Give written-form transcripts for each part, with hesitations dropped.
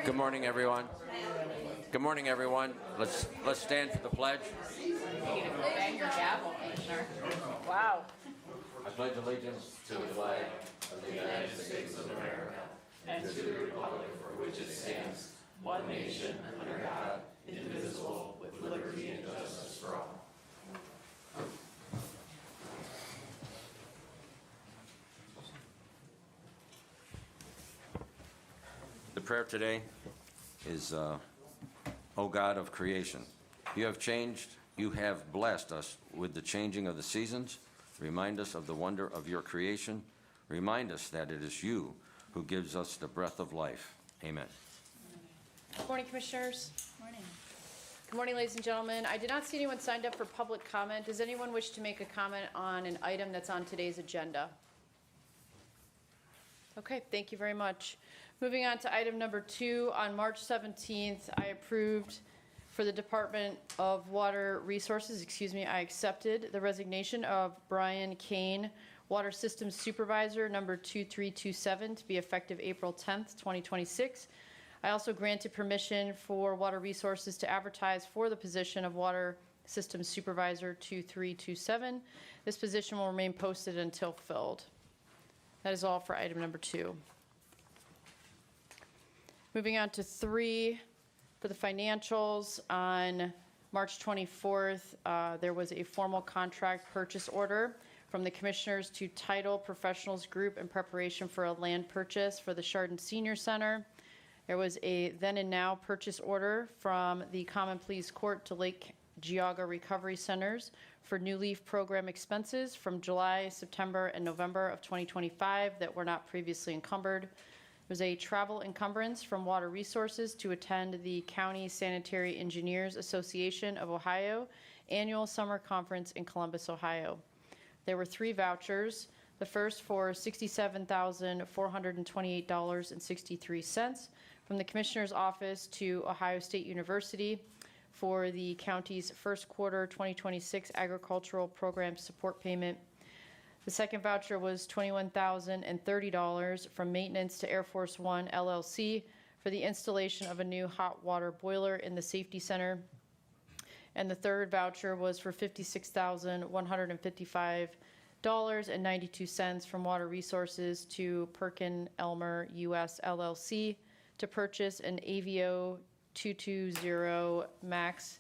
Good morning, everyone. Good morning, everyone. Let's stand for the pledge. Bang your gavel, Commissioner. Wow. I pledge allegiance to the flag of the United States of America and to the republic for which it stands, one nation under God, indivisible, with liberty and justice for all. The prayer today is, O God of creation, you have changed, you have blessed us with the changing of the seasons. Remind us of the wonder of your creation. Remind us that it is you who gives us the breath of life. Amen. Good morning, Commissioners. Morning. Good morning, ladies and gentlemen. I did not see anyone signed up for public comment. Does anyone wish to make a comment on an item that's on today's agenda? Okay, thank you very much. Moving on to item number 2, on March 17th, I approved for the Department of Water Resources, I accepted the resignation of Brian Kane, Water Systems Supervisor, number 2327, to be effective April 10th, 2026. I also granted permission for Water Resources to advertise for the position of Water Systems Supervisor 2327. This position will remain posted until filled. That is all for item number 2. Moving on to 3, for the financials, on March 24th, there was a formal contract purchase order from the Commissioners to Title Professionals Group in preparation for a land purchase for the Chardon Senior Center. There was a then and now purchase order from the Common Pleas Court to Lake Geauga Recovery Centers for New Leaf program expenses from July, September, and November of 2025 that were not previously encumbered. There's a travel encumbrance from Water Resources to attend the County Sanitary Engineers Association of Ohio annual summer conference in Columbus, Ohio. There were 3 vouchers. The first for $67,428.63 from the Commissioner's Office to Ohio State University for the county's first quarter 2026 agricultural program support payment. The second voucher was $21,030 from Maintenance to Air Force One LLC for the installation of a new hot water boiler in the Safety Center. And the third voucher was for $56,155.92 from Water Resources to Perkin Elmer US LLC to purchase an AVO 220 Max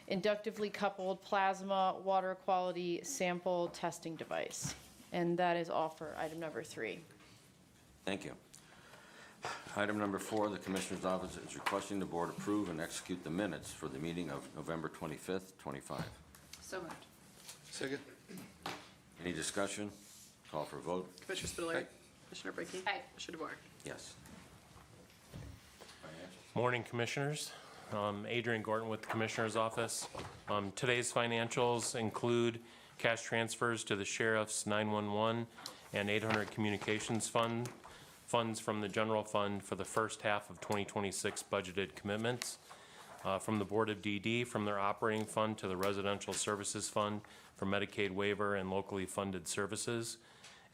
inductively coupled plasma water quality sample testing device. And that is all for item number 3. Thank you. Item number 4, the Commissioner's Office is requesting the Board approve and execute the minutes for the meeting of November 25th, 25. So moved. Second. Any discussion? Call for a vote. Commissioner Spitaleri. Aye. Commissioner Brinkley. Aye. Commissioner DeWark. Yes. Morning, Commissioners. Adrian Gorton with the Commissioner's Office. Today's financials include cash transfers to the Sheriff's 911 and 800 Communications Fund, funds from the General Fund for the first half of 2026 budgeted commitments, from the Board of DD, from their operating fund to the Residential Services Fund for Medicaid waiver and locally funded services,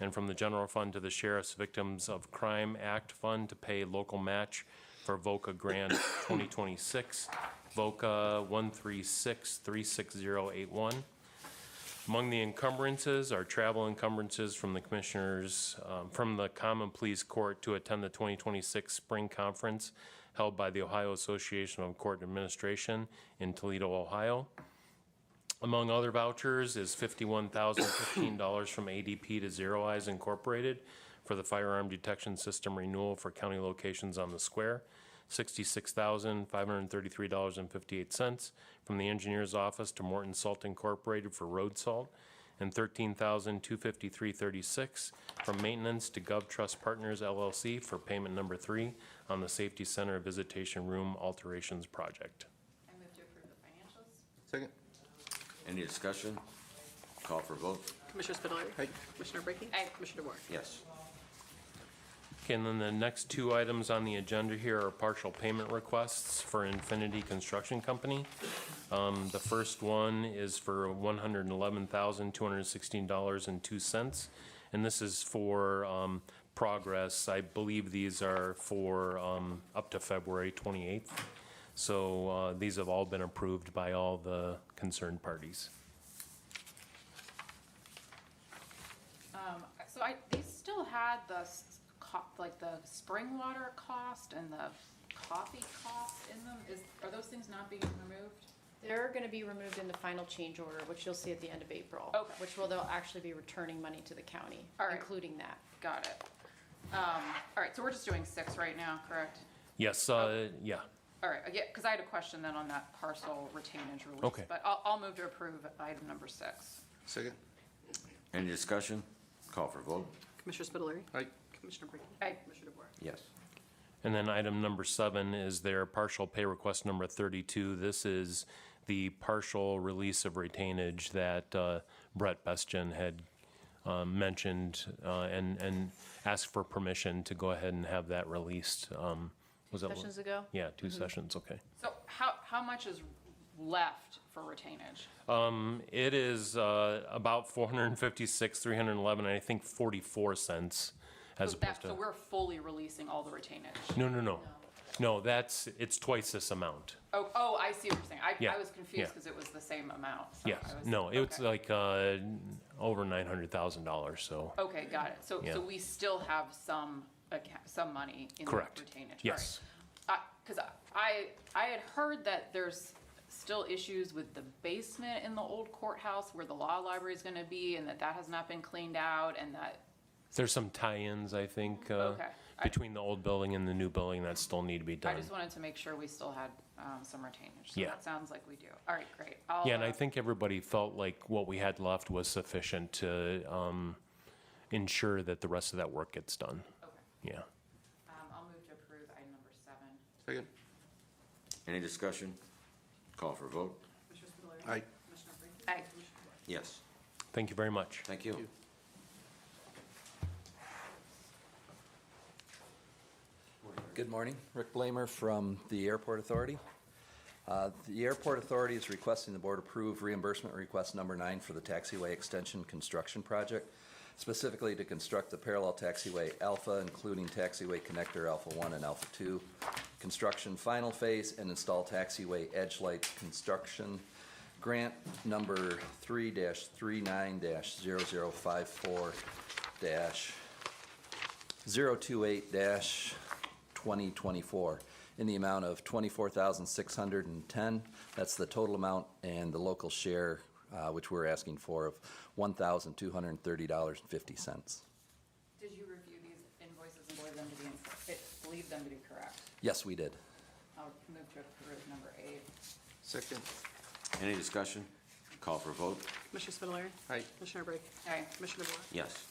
and from the General Fund to the Sheriff's Victims of Crime Act Fund to pay local match for VOCA Grant 2026, VOCA 136-36081. Among the encumbrances are travel encumbrances from the Commissioners, from the Common Pleas Court to attend the 2026 Spring Conference held by the Ohio Association of Court Administration in Toledo, Ohio. Among other vouchers is $51,015 from ADP to Zero Eyes Incorporated for the firearm detection system renewal for county locations on the square, $66,533.58 from the engineer's office to Morton Salt Incorporated for road salt, and $13,253.36 from maintenance to Gov Trust Partners LLC for payment number 3 on the Safety Center Visitation Room alterations project. I move to approve the financials. Second. Any discussion? Call for vote. Commissioner Spitaleri. Aye. Commissioner Brinkley. Aye. Commissioner DeWark. Yes. Okay, and then the next two items on the agenda here are partial payment requests for Infinity Construction Company. The first one is for $111,216.02, and this is for progress. I believe these are for up to February 28th. So these have all been approved by all the concerned parties. So they still had the, like the spring water cost and the coffee cost in them. Are those things not being removed? They're going to be removed in the final change order, which you'll see at the end of April. Okay. They'll actually be returning money to the county, All right. including that. Got it. All right, so we're just doing 6 right now, correct? Yes, yeah. All right, yeah, because I had a question then on that parcel retainage release. Okay. But I'll move to approve item number 6. Second. Any discussion? Call for vote. Commissioner Spudler. Aye. Commissioner Brinkley. Aye. Commissioner DeBoer. Yes. And then item number 7 is their partial pay request number 32. This is the partial release of retainage that Brett Bestien had mentioned and asked for permission to go ahead and have that released. Was that Sessions ago? Yeah, 2 sessions, okay. So how much is left for retainage? It is about 456, 311, and I think 44 cents as opposed to. So we're fully releasing all the retainage? No. No, it's twice this amount. Oh, I see what you're saying. Yeah, I was confused yeah. because it was the same amount. So Yes, I was- no, it's okay. like over $900,000, so. Okay, got it. So Yeah. we still have some money in the Correct. retainage? Yes. Because I had heard that there's still issues with the basement in the old courthouse where the law library is going to be, and that has not been cleaned out, and that, There's some tie-ins, I think, Okay. between the old building and the new building that still need to be I done. just wanted to make sure we still had some retainage. So Yeah. that sounds like we do. All right, great. Yeah, and I think everybody felt like what we had left was sufficient to ensure that the rest of that work gets done. Okay. Yeah. I'll move to approve item number 7. Second. Any discussion? Call for vote. Commissioner Spudler. Aye. Commissioner Brinkley. Aye. Yes. Thank you very much. Thank you. Good morning. Rick Blamer from the Airport Authority. The Airport Authority is requesting the board approve reimbursement request number 9 for the taxiway extension construction project, specifically to construct the parallel taxiway Alpha, including taxiway connector Alpha 1 and Alpha 2, construction final phase, and install taxiway edge light construction. Grant number 3-39-005-028-2024 in the amount of $24,610. That's the total amount, and the local share, which we're asking for, of $1,230.50. Did you review these invoices and believe them to be correct? Yes, we did. I'll move to approve number 8. Second. Any discussion? Call for vote. Commissioner Spudler. Aye. Commissioner Brinkley. Aye. Commissioner DeBoer. Yes.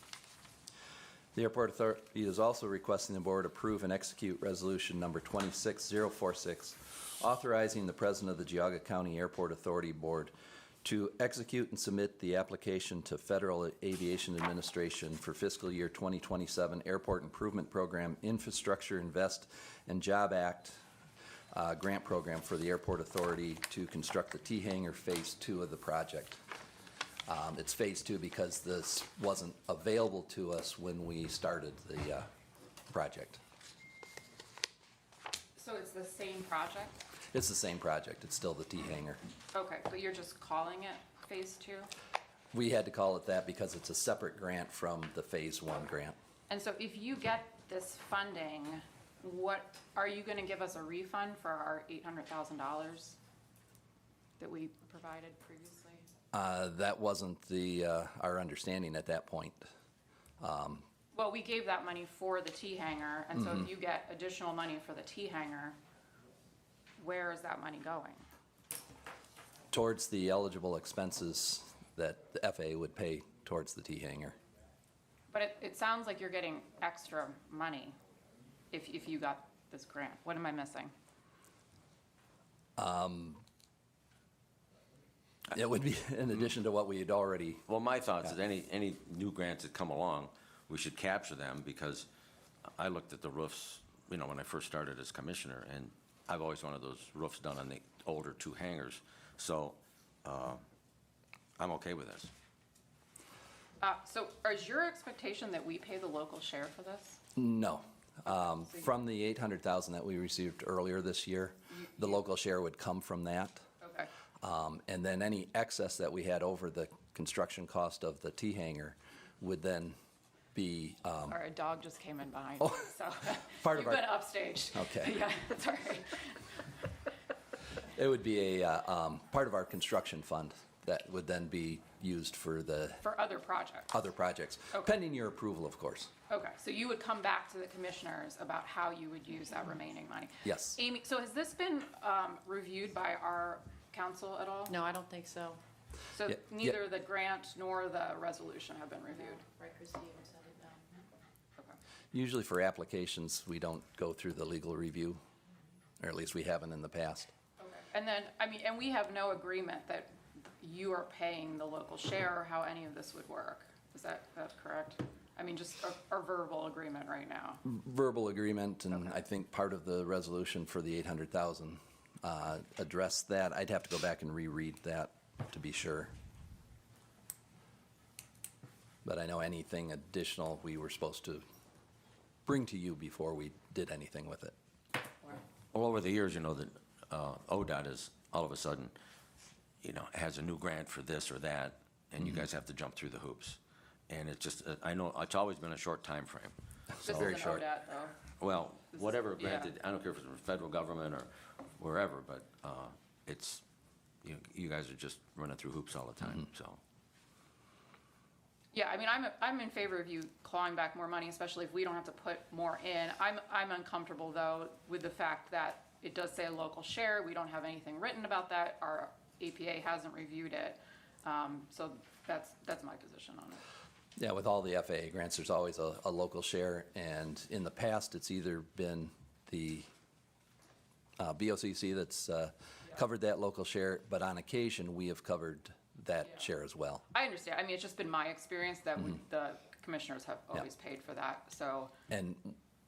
The Airport Authority is also requesting the board approve and execute resolution number 26046, authorizing the president of the Geauga County Airport Authority Board to execute and submit the application to Federal Aviation Administration for fiscal year 2027 Airport Improvement Program Infrastructure Invest and Job Act grant program for the Airport Authority to construct the T-hangar Phase 2 of the project. It's Phase 2 because this wasn't available to us when we started the project. So it's the same project? It's the same project. It's still the T-hangar. Okay, but you're just calling it Phase 2? We had to call it that because it's a separate grant from the Phase 1 grant. And so if you get this funding, are you going to give us a refund for our $800,000 that we provided previously? That wasn't our understanding at that point. Well, we gave that money for the T-hangar, and so if you get additional money for the T-hangar, where is that money going? Towards the eligible expenses that the FAA would pay towards the T-hangar. But it sounds like you're getting extra money if you got this grant. What am I missing? It would be in addition to what we had already. Well, my thoughts is any new grants that come along, we should capture them because I looked at the roofs, you know, when I first started as commissioner, and I've always wanted those roofs done on the older two hangars. So I'm okay with this. So is your expectation that we pay the local share for this? No. From the 800,000 that we received earlier this year, the local share would come from that. Okay. And then any excess that we had over the construction cost of the T-hanger would then be, All right, a dog just came in behind me, so Part of you've our- been upstaged. Okay. Yeah, that's all right. it would be a part of our construction fund that would then be used for the For other projects. other projects, Okay. pending your approval, of course. Okay, so you would come back to the commissioners about how you would use that remaining money? Yes. Amy, so has this been reviewed by our council at all? No, I don't think so. So Yeah, neither the grant nor the resolution have been reviewed? Right, Christine, said it now. Okay. Usually for applications, we don't go through the legal review, or at least we haven't in the past. Okay. And then, I mean, and we have no agreement that you are paying the local share or how any of this would work. Is that correct? I mean, just our verbal agreement right now. Verbal agreement, and I think part of the resolution for the 800,000 addressed that. I'd have to go back and reread that to be sure. But I know anything additional we were supposed to bring to you before we did anything with it. Well, over the years, you know, that ODOT is all of a sudden, you know, has a new grant for this or that, and you guys have to jump through the hoops. And it's just, I know, it's always been a short time frame. This very isn't short. ODOT, though. Well, This is- whatever yeah. granted, I don't care if it's from the federal government or wherever, but it's, you guys are just running through hoops all the time, so. Yeah, I mean, I'm in favor of you clawing back more money, especially if we don't have to put more in. I'm uncomfortable, though, with the fact that it does say a local share. We don't have anything written about that. Our APA hasn't reviewed it. So that's my position on it. Yeah, with all the FAA grants, there's always a local share, and in the past, it's either been the BOCC that's covered that local share, but on occasion, we have covered that Yeah. share as well. I understand. I mean, it's just been my experience that the commissioners have always paid for that, so. And,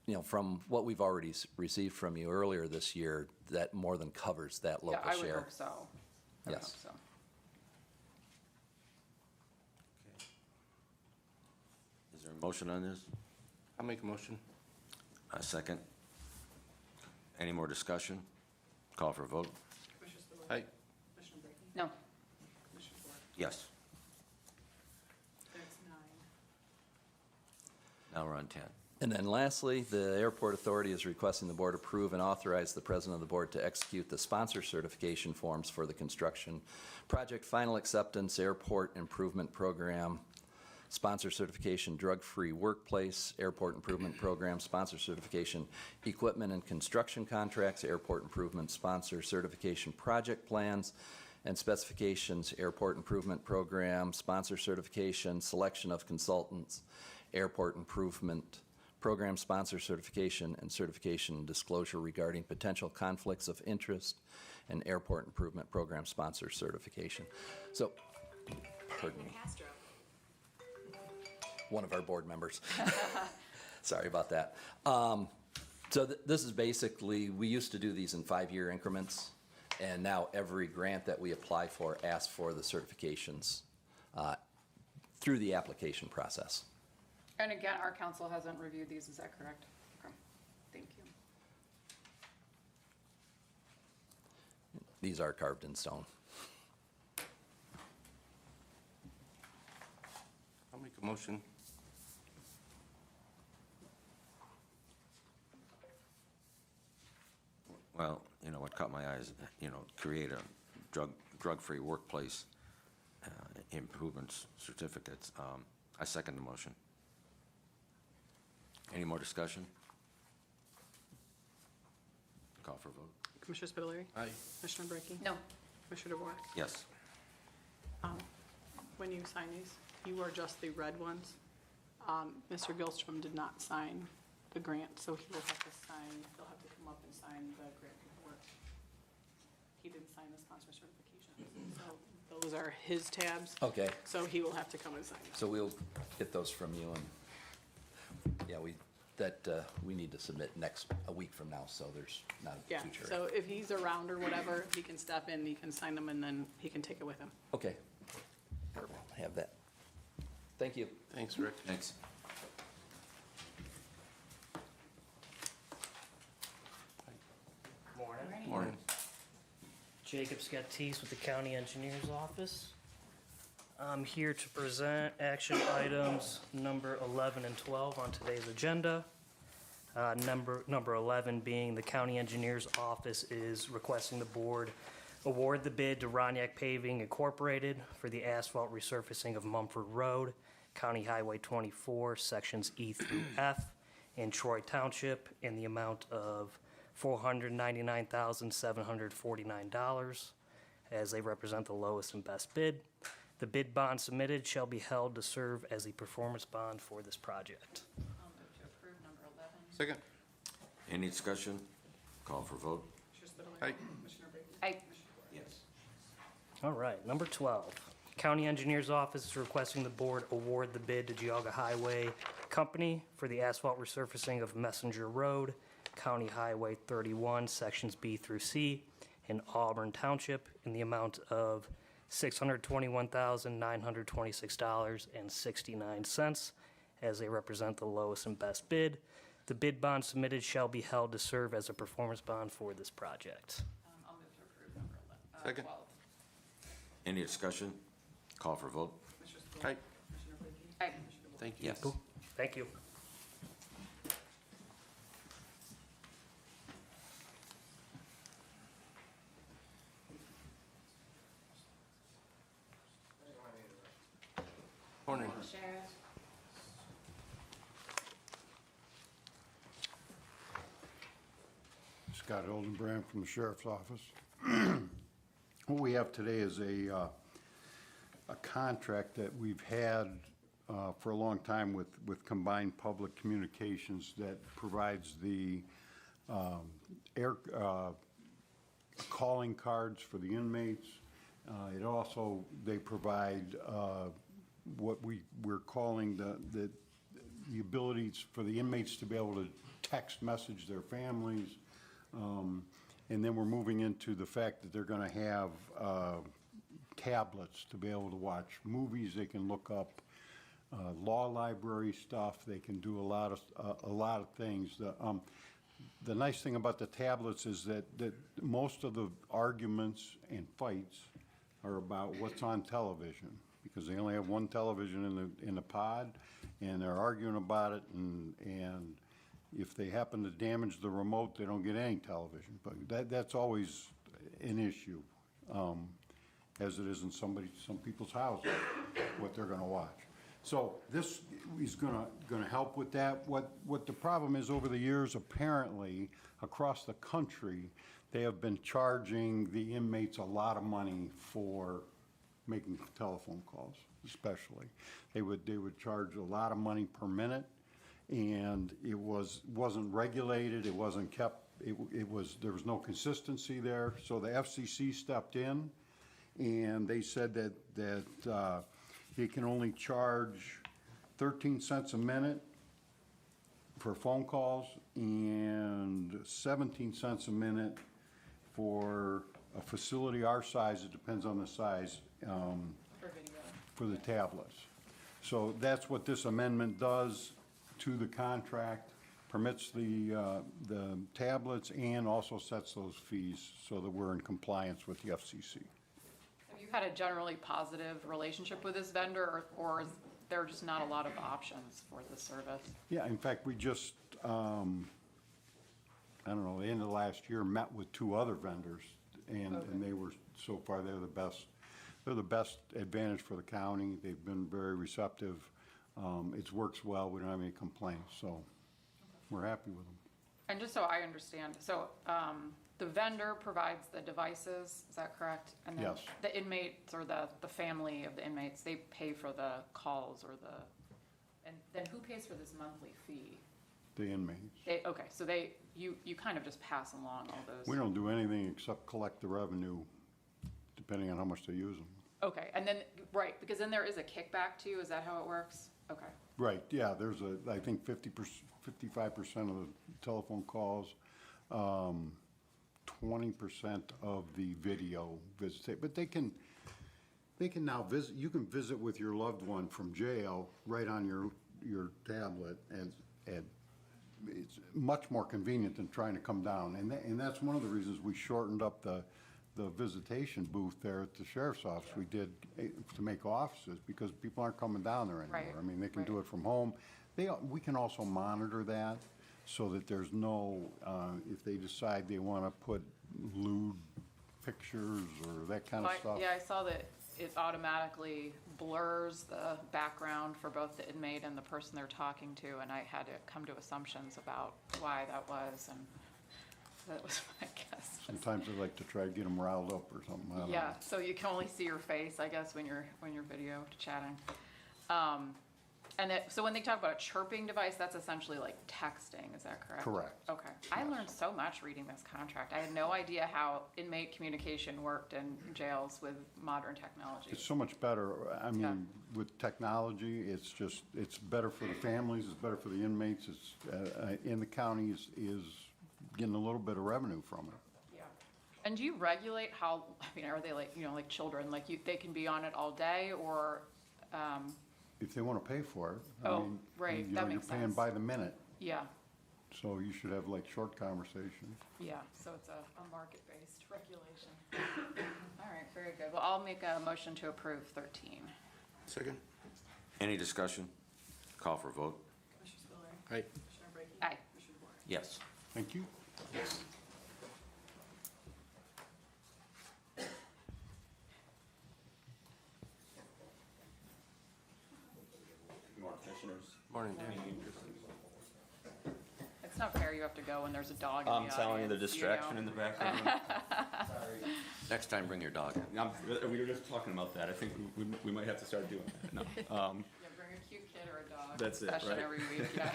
you know, from what we've already received from you earlier this year, that more than covers that Yeah, local I would share. hope so. I would Yes. hope so. Is there a motion on this? I'll make a motion. A second? Any more discussion? Call for a vote? Commissioner Spudler. Aye. Commissioner Brinkley. No, Commissioner Ward. Yes. That's 9. Now we're on 10. And then lastly, the Airport Authority is requesting the board approve and authorize the president of the board to execute the sponsor certification forms for the construction project final acceptance airport improvement program, sponsor certification drug-free workplace, airport improvement program, sponsor certification equipment and construction contracts, airport improvement sponsor certification project plans and specifications, airport improvement program, sponsor certification, selection of consultants, airport improvement program sponsor certification and certification disclosure regarding potential conflicts of interest, and airport improvement program sponsor certification. So, pardon me. One of our board members. Sorry about that. So this is basically, we used to do these in 5-year increments, and now every grant that we apply for asks for the certifications through the application process. and again, our council hasn't reviewed these, is that correct? Okay, thank you. These are carved in stone. I'll make a motion. Well, you know, what caught my eye is, you know, create a drug-free workplace improvements certificates. I second the motion. Any more discussion? Call for a vote? Commissioner Spudler. Aye. Commissioner Brinkley. No, Commissioner DeWort. Yes. When you sign these, you are just the red ones. Mr. Gilstrom did not sign the grant, so he will have to sign, he'll have to come up and sign the grant paperwork. He didn't sign the sponsor certification. So those are his tabs. Okay. So he will have to come and sign them. So we'll get those from you, and, yeah, we that we need to submit a week from now, so there's not a Yeah, future. so if he's around or whatever, he can step in, he can sign them, and then he can take it with him. Okay. Have that. Thank you. Thanks, Rick. Thanks. Morning. Jacob Scottis with the County Engineer's Office. I'm here to present action items number 11 and 12 on today's agenda. Number 11 being the County Engineer's Office is requesting the board award the bid to Roniak Paving Incorporated for the asphalt resurfacing of Mumford Road, County Highway 24, sections E through F in Troy Township in the amount of $499,749, as they represent the lowest and best bid. The bid bond submitted shall be held to serve as a performance bond for this project. I'll move to approve number 11. Second. Any discussion? Call for vote. Aye. Aye. Yes. All right, number 12. County Engineer's Office is requesting the board award the bid to Geauga Highway Company for the asphalt resurfacing of Messenger Road, County Highway 31, sections B through C in Auburn Township in the amount of $621,926.69, as they represent the lowest and best bid. The bid bond submitted shall be held to serve as a performance bond for this project. I'll move to approve number 11, Second. 12. Any discussion? Call for vote. Aye. Aye. Thank you. Yes. Thank you. Morning. Sheriff. Scott Hildenbrand from the Sheriff's Office. What we have today is a contract that we've had for a long time with Combined Public Communications that provides the calling cards for the inmates. It also, they provide what we're calling the abilities for the inmates to be able to text message their families. And then we're moving into the fact that they're going to have tablets to be able to watch movies. They can look up law library stuff. They can do a lot of things. The nice thing about the tablets is that most of the arguments and fights are about what's on television, because they only have one television in the pod, and they're arguing about it, and if they happen to damage the remote, they don't get any television. But that's always an issue, as it is in some people's houses, what they're going to watch. So this is going to help with that. What the problem is, over the years, apparently across the country, they have been charging the inmates a lot of money for making telephone calls, especially. They would charge a lot of money per minute, and it wasn't regulated. It wasn't kept. There was no consistency there. So the FCC stepped in, and they said that they can only charge 13 cents a minute for phone calls and 17 cents a minute for a facility our size. It depends on the size, for the tablets. So that's what this amendment does to the contract, permits the tablets, and also sets those fees so that we're in compliance with the FCC. Have you had a generally positive relationship with this vendor, or is there just not a lot of options for this service? Yeah, in fact, we just, I don't know, the end of last year, met with two other vendors, and they were, so far, they're the best. They're the best advantage for the county. They've been very receptive. It works well. We don't have any complaints, so we're happy with them. And just so I understand, so the vendor provides the devices, is that correct? And then Yes. the inmates or the family of the inmates, they pay for the calls or and then who pays for this monthly fee? The inmates. Okay, so you kind of just pass along all those. We don't do anything except collect the revenue, depending on how much they use them. Okay, and then, right, because then there is a kickback too, is that how it works? Okay, Right, yeah, there's I think 50%, 55% of the telephone calls, 20% of the video visitation. But they can now visit, you can visit with your loved one from jail right on your tablet, and it's much more convenient than trying to come down. And that's one of the reasons we shortened up the visitation booth there at the sheriff's office. We did to make offices, because people aren't coming down there anymore. Right, I mean, they can do right. it from home. We can also monitor that so that there's no, if they decide they want to put lewd pictures or that kind of stuff. Yeah, I saw that it automatically blurs the background for both the inmate and the person they're talking to, and I had to come to assumptions about why that was, and that was my guess. Sometimes they like to try to get them riled up or something. I don't know. Yeah, so you can only see your face, I guess, when you're video chatting. So when they talk about a chirping device, that's essentially like texting, is that correct? Correct. Okay. I learned so much reading this contract. I had no idea how inmate communication worked in jails with modern technology. It's so much better. I Yeah. mean, with technology, it's better for the families, it's better for the inmates, it's, in the county is getting a little bit of revenue from it. Yeah. And do you regulate how, I mean, are they like, like children, like they can be on it all day, or, If they want to pay for it. I Oh, mean, right, you that know, makes you're paying sense. by the minute, yeah, so you should have like short conversations. yeah, so it's a market-based regulation. All right, very good. Well, I'll make a motion to approve 13. Second. Any discussion? Call for vote. Commissioner Spillier. Aye. Commissioner Brackey. Aye. Commissioner DeWort. Yes. Thank you. Morning, Dan. It's not fair you have to go when there's a dog in the I'm audience. telling you, the distraction in the background. Next time, bring your dog. We were just talking about that. I think we might have to start doing that. No. Yeah, bring a cute kid or a dog. That's it, Session right? every week, yeah.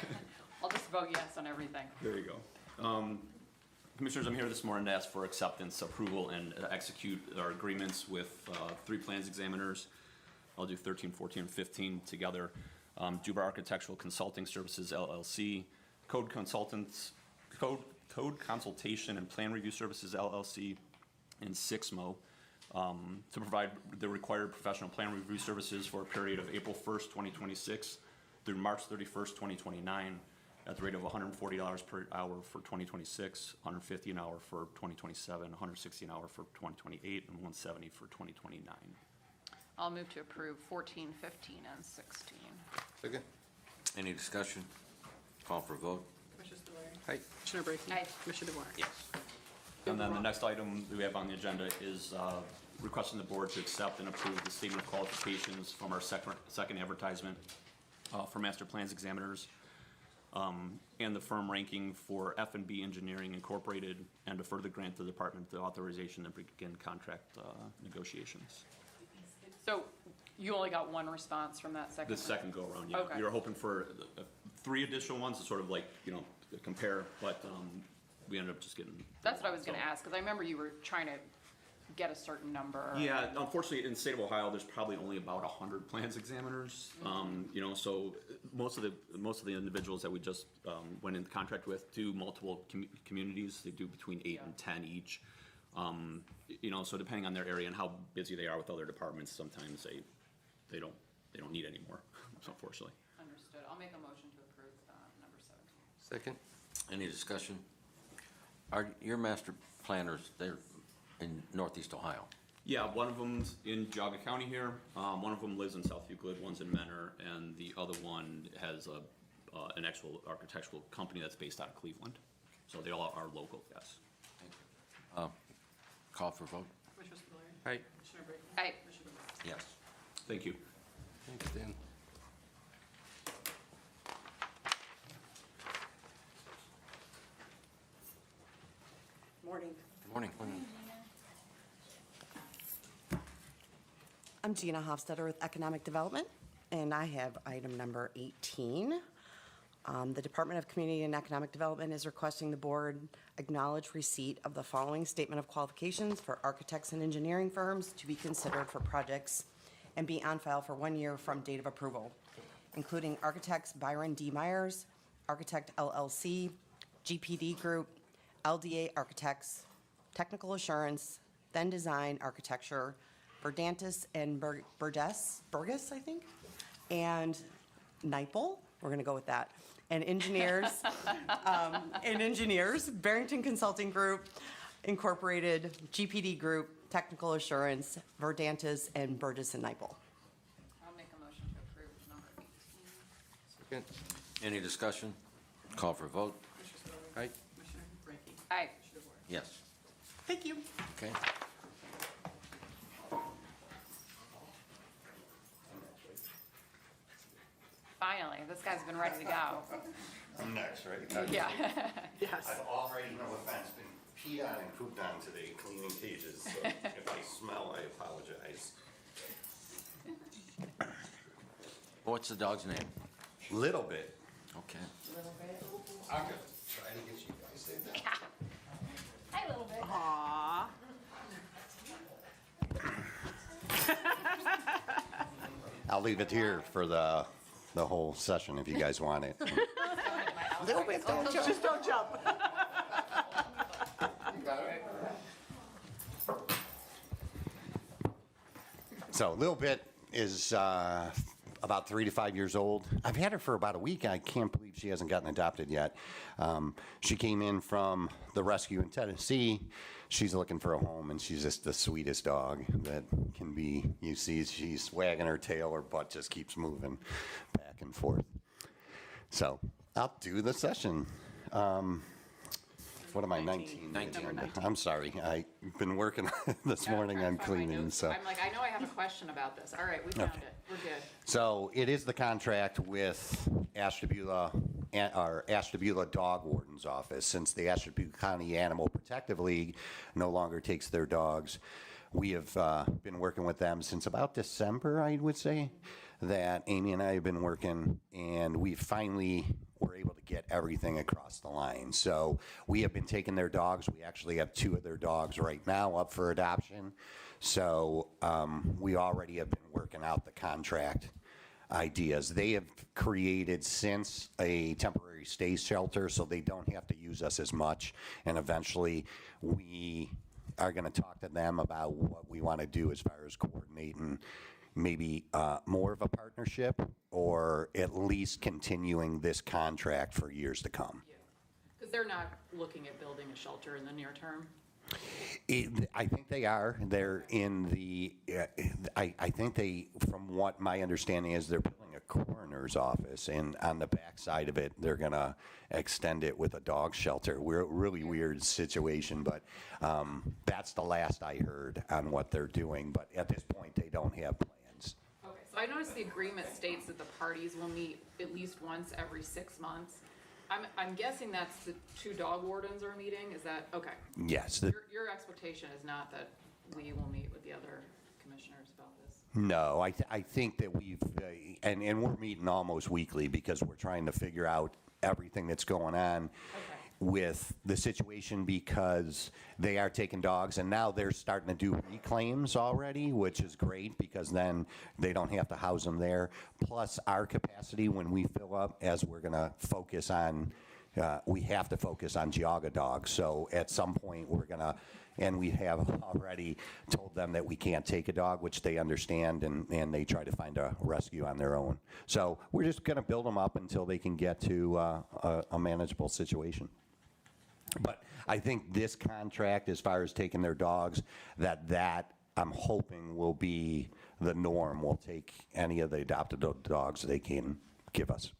I'll just vote yes on everything. There you go. Commissioners, I'm here this morning to ask for acceptance, approval, and execute our agreements with 3 plans examiners. I'll do 13, 14, and 15 together. Geauga Architectural Consulting Services, LLC, Code Consultation and Plan Review Services, LLC, and Sixmo, to provide the required professional plan review services for a period of April 1st, 2026 through March 31st, 2029, at the rate of $140 per hour for 2026, $150 an hour for 2027, $160 an hour for 2028, and $170 for 2029. I'll move to approve 14, 15, and 16. Second. Any discussion? Call for vote. Commissioner Spillier. Aye. Commissioner Brackey. Aye. Commissioner DeWort. Yes. And then the next item that we have on the agenda is requesting the board to accept and approve the statement of qualifications from our second advertisement for master plans examiners, and the firm ranking for F&B Engineering Incorporated, and to further grant the department the authorization to begin contract negotiations. So you only got one response from that second? The second go-around, yeah. Okay. We were hoping for 3 additional ones to sort of like, compare, but we ended up just getting. That's what I was gonna so- ask, because I remember you were trying to get a certain number. Yeah, unfortunately, in the state of Ohio, there's probably only about 100 plans examiners. So most of the individuals that we just went in contract with do multiple communities. They do between 8 and 10 each. So depending on their area and how busy they are with other departments, sometimes they don't need any more, unfortunately. Understood. I'll make a motion to approve number 17. Second. Any discussion? Are your master planners, they're in Northeast Ohio? Yeah, one of them's in Geauga County here. One of them lives in South Euclid, one's in Mentor, and the other one has an actual architectural company that's based out of Cleveland. So they all are local, yes. Call for vote. Commissioner Spillier. Aye. Commissioner Brackey. Aye. Commissioner DeWort. Yes. Thank you. Thanks, Dan. Morning. Morning. I'm Gina Hofstadter with Economic Development, and I have item number 18. The Department of Community and Economic Development is requesting the board acknowledge receipt of the following statement of qualifications for architects and engineering firms to be considered for projects and be on file for 1 year from date of approval, including architects Byron D. Myers, Architect LLC, GPD Group, LDA Architects, Technical Assurance, Then Design Architecture, Verdantis and Burgess, I think, and Nipel, we're going to go with that, and engineers, Barrington Consulting Group, Incorporated, GPD Group, Technical Assurance, Verdantis, and Burgess and Nipel. I'll make a motion to approve number 18. Second. Any discussion? Call for vote. Aye. Commissioner Brackey. Aye. Commissioner DeWort. Yes. Thank you. Okay. Finally, this guy's been ready to go. I'm next, right? Yeah. Yes. I've already, no offense, been peed on and pooped on today cleaning cages, so if I smell, I apologize. What's the dog's name? Little bit. Okay. I'm gonna try to get you guys in there. Hi, little bit. Aw. I'll leave it here for the whole session if you guys want it. Little bit, don't jump. Just don't jump. So Little Bit is about 3 to 5 years old. I've had her for about a week. I can't believe she hasn't gotten adopted yet. She came in from the rescue in Tennessee. She's looking for a home, and she's just the sweetest dog that can be. You see, she's wagging her tail, her butt just keeps moving back and forth. So I'll do the session. What am I, 19? 19. Number 19. I'm sorry. I've been working this morning on cleaning, so. I'm like, I know I have a question about this. All right, we found Okay. it. We're good. So it is the contract with Ashtabula, our Ashtabula Dog Warden's Office. Since the Ashtabula County Animal Protective League no longer takes their dogs, we have been working with them since about December, I would say, that Amy and I have been working, and we finally were able to get everything across the line. So we have been taking their dogs. We actually have 2 of their dogs right now up for adoption. So we already have been working out the contract ideas. They have created since a temporary stay shelter, so they don't have to use us as much. And eventually we are going to talk to them about what we want to do as far as coordinating maybe more of a partnership, or at least continuing this contract for years to come. Because they're not looking at building a shelter in the near term. I think they are. They're in the, I think they, from what my understanding is, they're building a coroner's office, and on the back side of it, they're going to extend it with a dog shelter. We're a really weird situation, but that's the last I heard on what they're doing. But at this point, they don't have plans. Okay, so I noticed the agreement states that the parties will meet at least once every 6 months. I'm guessing that's the 2 dog wardens are meeting, is that, okay. Yes. Your expectation is not that we will meet with the other commissioners about this? No, I think that we've, and we're meeting almost weekly because we're trying to figure out everything that's going on with the situation, because they are taking dogs, and now they're starting to do reclaims already, which is great because then they don't have to house them there. Plus our capacity when we fill up, as we're going to focus on, we have to focus on Geauga dogs. So at some point we're going to, and we have already told them that we can't take a dog, which they understand, and they try to find a rescue on their own. So we're just going to build them up until they can get to a manageable situation. But I think this contract, as far as taking their dogs, that I'm hoping will be the norm. We'll take any of the adopted dogs they can give us.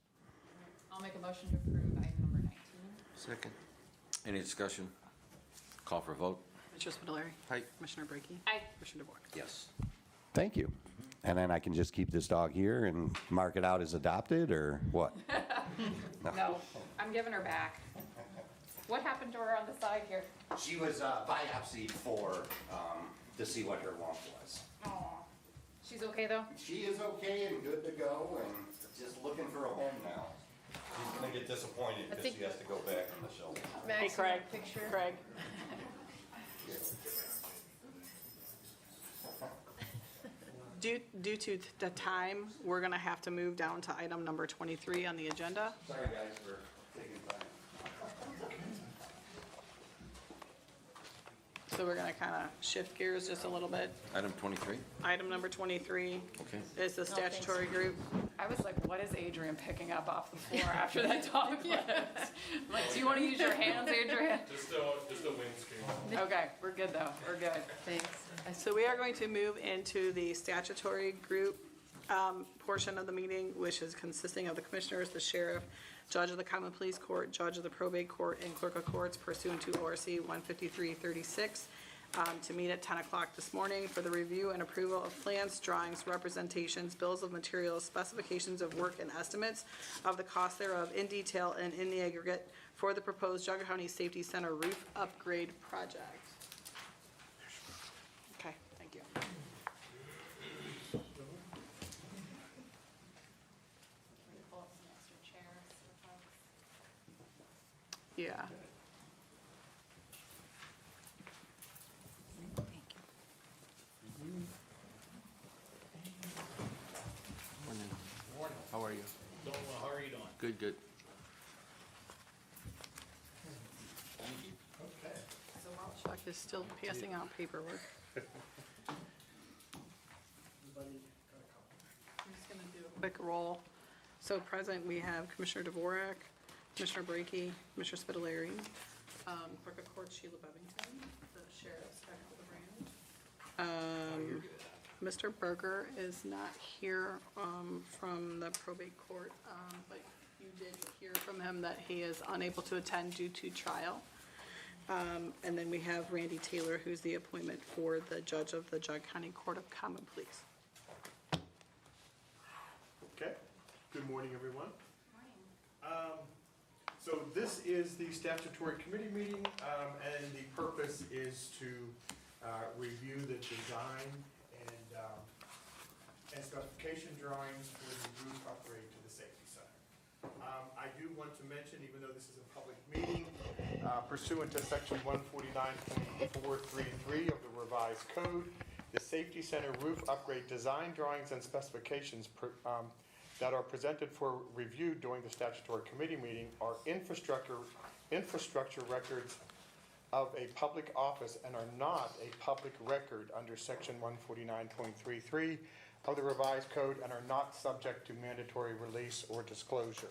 I'll make a motion to approve item number 19. Second. Any discussion? Call for vote. Commissioner Spudler. Aye. Commissioner Brackey. Aye. Commissioner DeWort. Yes. Thank you. And then I can just keep this dog here and mark it out as adopted, or what? No, I'm giving her back. What happened to her on the side here? She was biopsied to see what her lump was. Aw. She's okay, though? She is okay and good to go, and just looking for a home now. She's gonna get disappointed I because think- she has to go back in the shelter. Hey, Craig. Craig. Due to the time, we're going to have to move down to item number 23 on the agenda. Sorry, guys, for taking time. So we're going to kind of shift gears just a little bit. Item 23? Item number 23 Okay. is the statutory group. I was like, what is Adrian picking up off the floor after that dog list? I'm like, do you want to use your hands, Adrian? Just a windscreen. Okay, we're good though, we're good. Thanks. So we are going to move into the statutory group portion of the meeting, which is consisting of the commissioners, the sheriff, judge of the common pleas court, judge of the probate court, and clerk of courts pursuant to ORC 15336, to meet at 10 o'clock this morning for the review and approval of plans, drawings, representations, bills of materials, specifications of work, and estimates of the cost thereof in detail and in the aggregate for the proposed Geauga County Safety Center roof upgrade project. Okay, thank you. Yeah. Morning. How are you? Doing well, how are you doing? Good, good. So while Chuck is still passing out paperwork. I'm just gonna do a quick roll. So present, we have Commissioner Dvorak, Commissioner Brackey, Commissioner Spitaleri, Clerk of Court Sheila Bevington, the Sheriff Scott Hildebrand. Mr. Berger is not here from the probate court, but you did hear from him that he is unable to attend due to trial. And then we have Randy Taylor, who's the appointment for the judge of the Geauga County Court of Common Pleas. Okay, good morning, everyone. So this is the statutory committee meeting, and the purpose is to review the design and specification drawings for the roof upgrade to the safety center. I do want to mention, even though this is a public meeting, pursuant to section 149.433 of the revised code, the safety center roof upgrade design drawings and specifications that are presented for review during the statutory committee meeting are infrastructure records of a public office and are not a public record under section 149.33 of the revised code and are not subject to mandatory release or disclosure.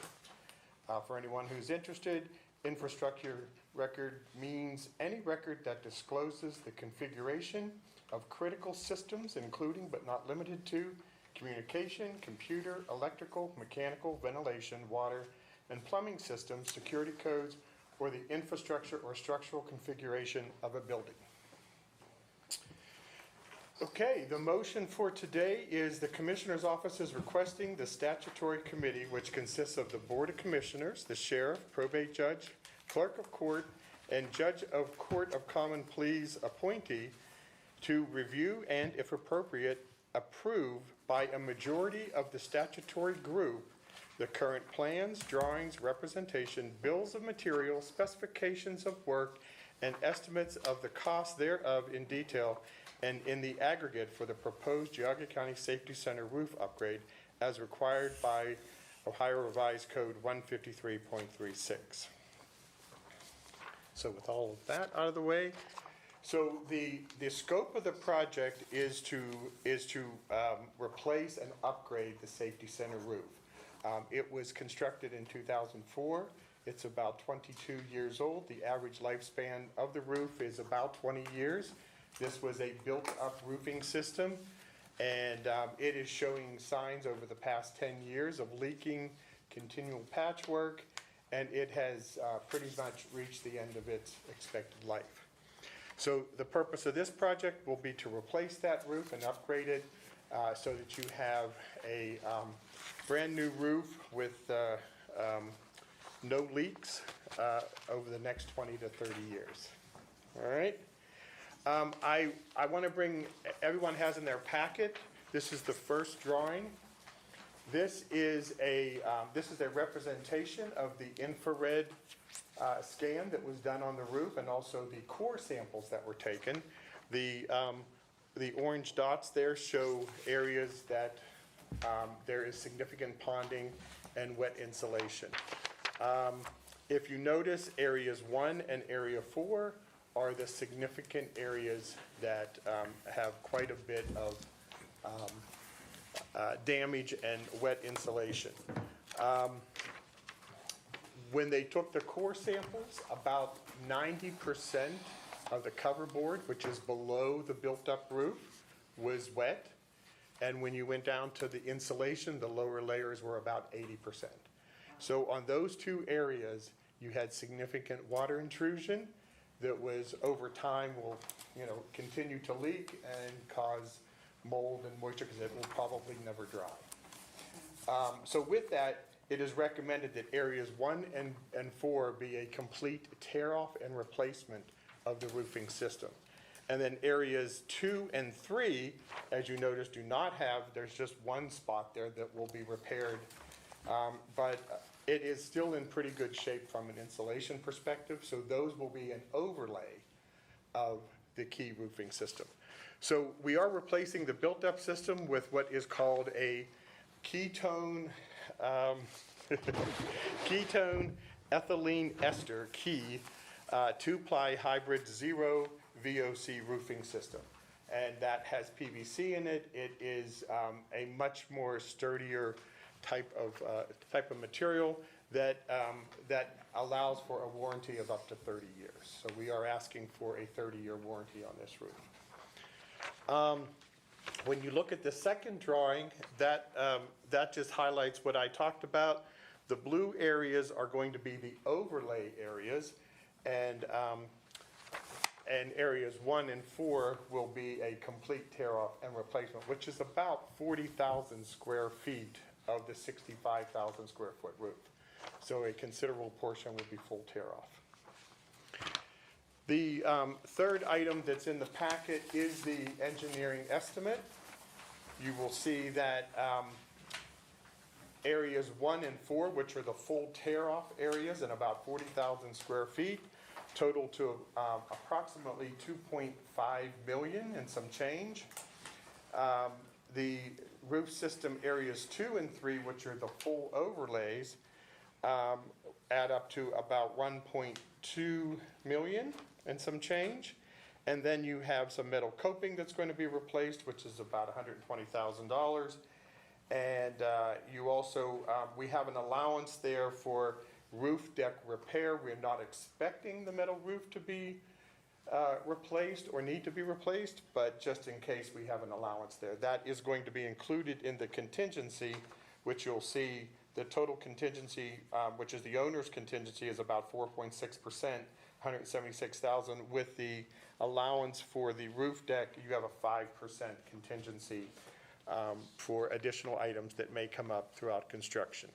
For anyone who's interested, infrastructure record means any record that discloses the configuration of critical systems, including but not limited to communication, computer, electrical, mechanical, ventilation, water, and plumbing systems, security codes, or the infrastructure or structural configuration of a building. Okay, the motion for today is the Commissioner's Office is requesting the statutory committee, which consists of the Board of Commissioners, the Sheriff, Probate Judge, Clerk of Court, and Judge of Court of Common Pleas appointee, to review and, if appropriate, approve by a majority of the statutory group the current plans, drawings, representation, bills of material, specifications of work, and estimates of the cost thereof in detail and in the aggregate for the proposed Geauga County Safety Center roof upgrade as required by Ohio Revised Code 153.36. So with all of that out of the way, so the scope of the project is to replace and upgrade the safety center roof. It was constructed in 2004. It's about 22 years old. The average lifespan of the roof is about 20 years. This was a built-up roofing system, and it is showing signs over the past 10 years of leaking, continual patchwork, and it has pretty much reached the end of its expected life. So the purpose of this project will be to replace that roof and upgrade it so that you have a brand new roof with no leaks over the next 20 to 30 years. All right. I want to bring, everyone has in their packet, this is the first drawing. This is a representation of the infrared scan that was done on the roof and also the core samples that were taken. The The orange dots there show areas that there is significant ponding and wet insulation. If you notice, areas 1 and area 4 are the significant areas that have quite a bit of damage and wet insulation. When they took the core samples, about 90% of the cover board, which is below the built-up roof, was wet. And when you went down to the insulation, the lower layers were about 80%. So on those two areas, you had significant water intrusion that was, over time, will, continue to leak and cause mold and moisture, because it will probably never dry. So with that, it is recommended that areas 1 and 4 be a complete tear-off and replacement of the roofing system. And then areas 2 and 3, as you notice, do not have, there's just one spot there that will be repaired. But it is still in pretty good shape from an insulation perspective, so those will be an overlay of the key roofing system. So we are replacing the built-up system with what is called a ketone ethylene ester key 2-ply hybrid 0 VOC roofing system. And that has PVC in it. It is a much more sturdier type of material that allows for a warranty of up to 30 years. So we are asking for a 30-year warranty on this roof. When you look at the second drawing, that just highlights what I talked about. The blue areas are going to be the overlay areas, and areas 1 and 4 will be a complete tear-off and replacement, which is about 40,000 square feet of the 65,000 square foot roof. So a considerable portion will be full tear-off. The third item that's in the packet is the engineering estimate. You will see that areas 1 and 4, which are the full tear-off areas and about 40,000 square feet, total to approximately $2.5 million and some change. The roof system areas 2 and 3, which are the full overlays, add up to about $1.2 million and some change. And then you have some metal coping that's going to be replaced, which is about $120,000. And you also, we have an allowance there for roof deck repair. We're not expecting the metal roof to be replaced or need to be replaced, but just in case, we have an allowance there. That is going to be included in the contingency, which you'll see the total contingency, which is the owner's contingency, is about 4.6%, $176,000. With the allowance for the roof deck, you have a 5% contingency for additional items that may come up throughout construction.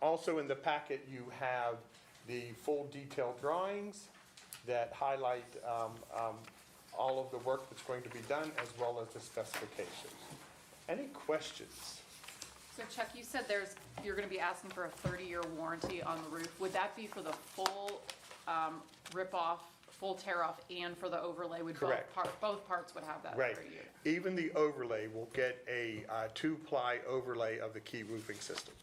Also in the packet, you have the full detailed drawings that highlight all of the work that's going to be done, as well as the specifications. Any questions? So Chuck, you said you're going to be asking for a 30-year warranty on the roof. Would that be for the full rip-off, full tear-off, and for the overlay? Would Correct. Both parts would have that Right. 30 years? Even the overlay will get a 2-ply overlay of the key roofing system.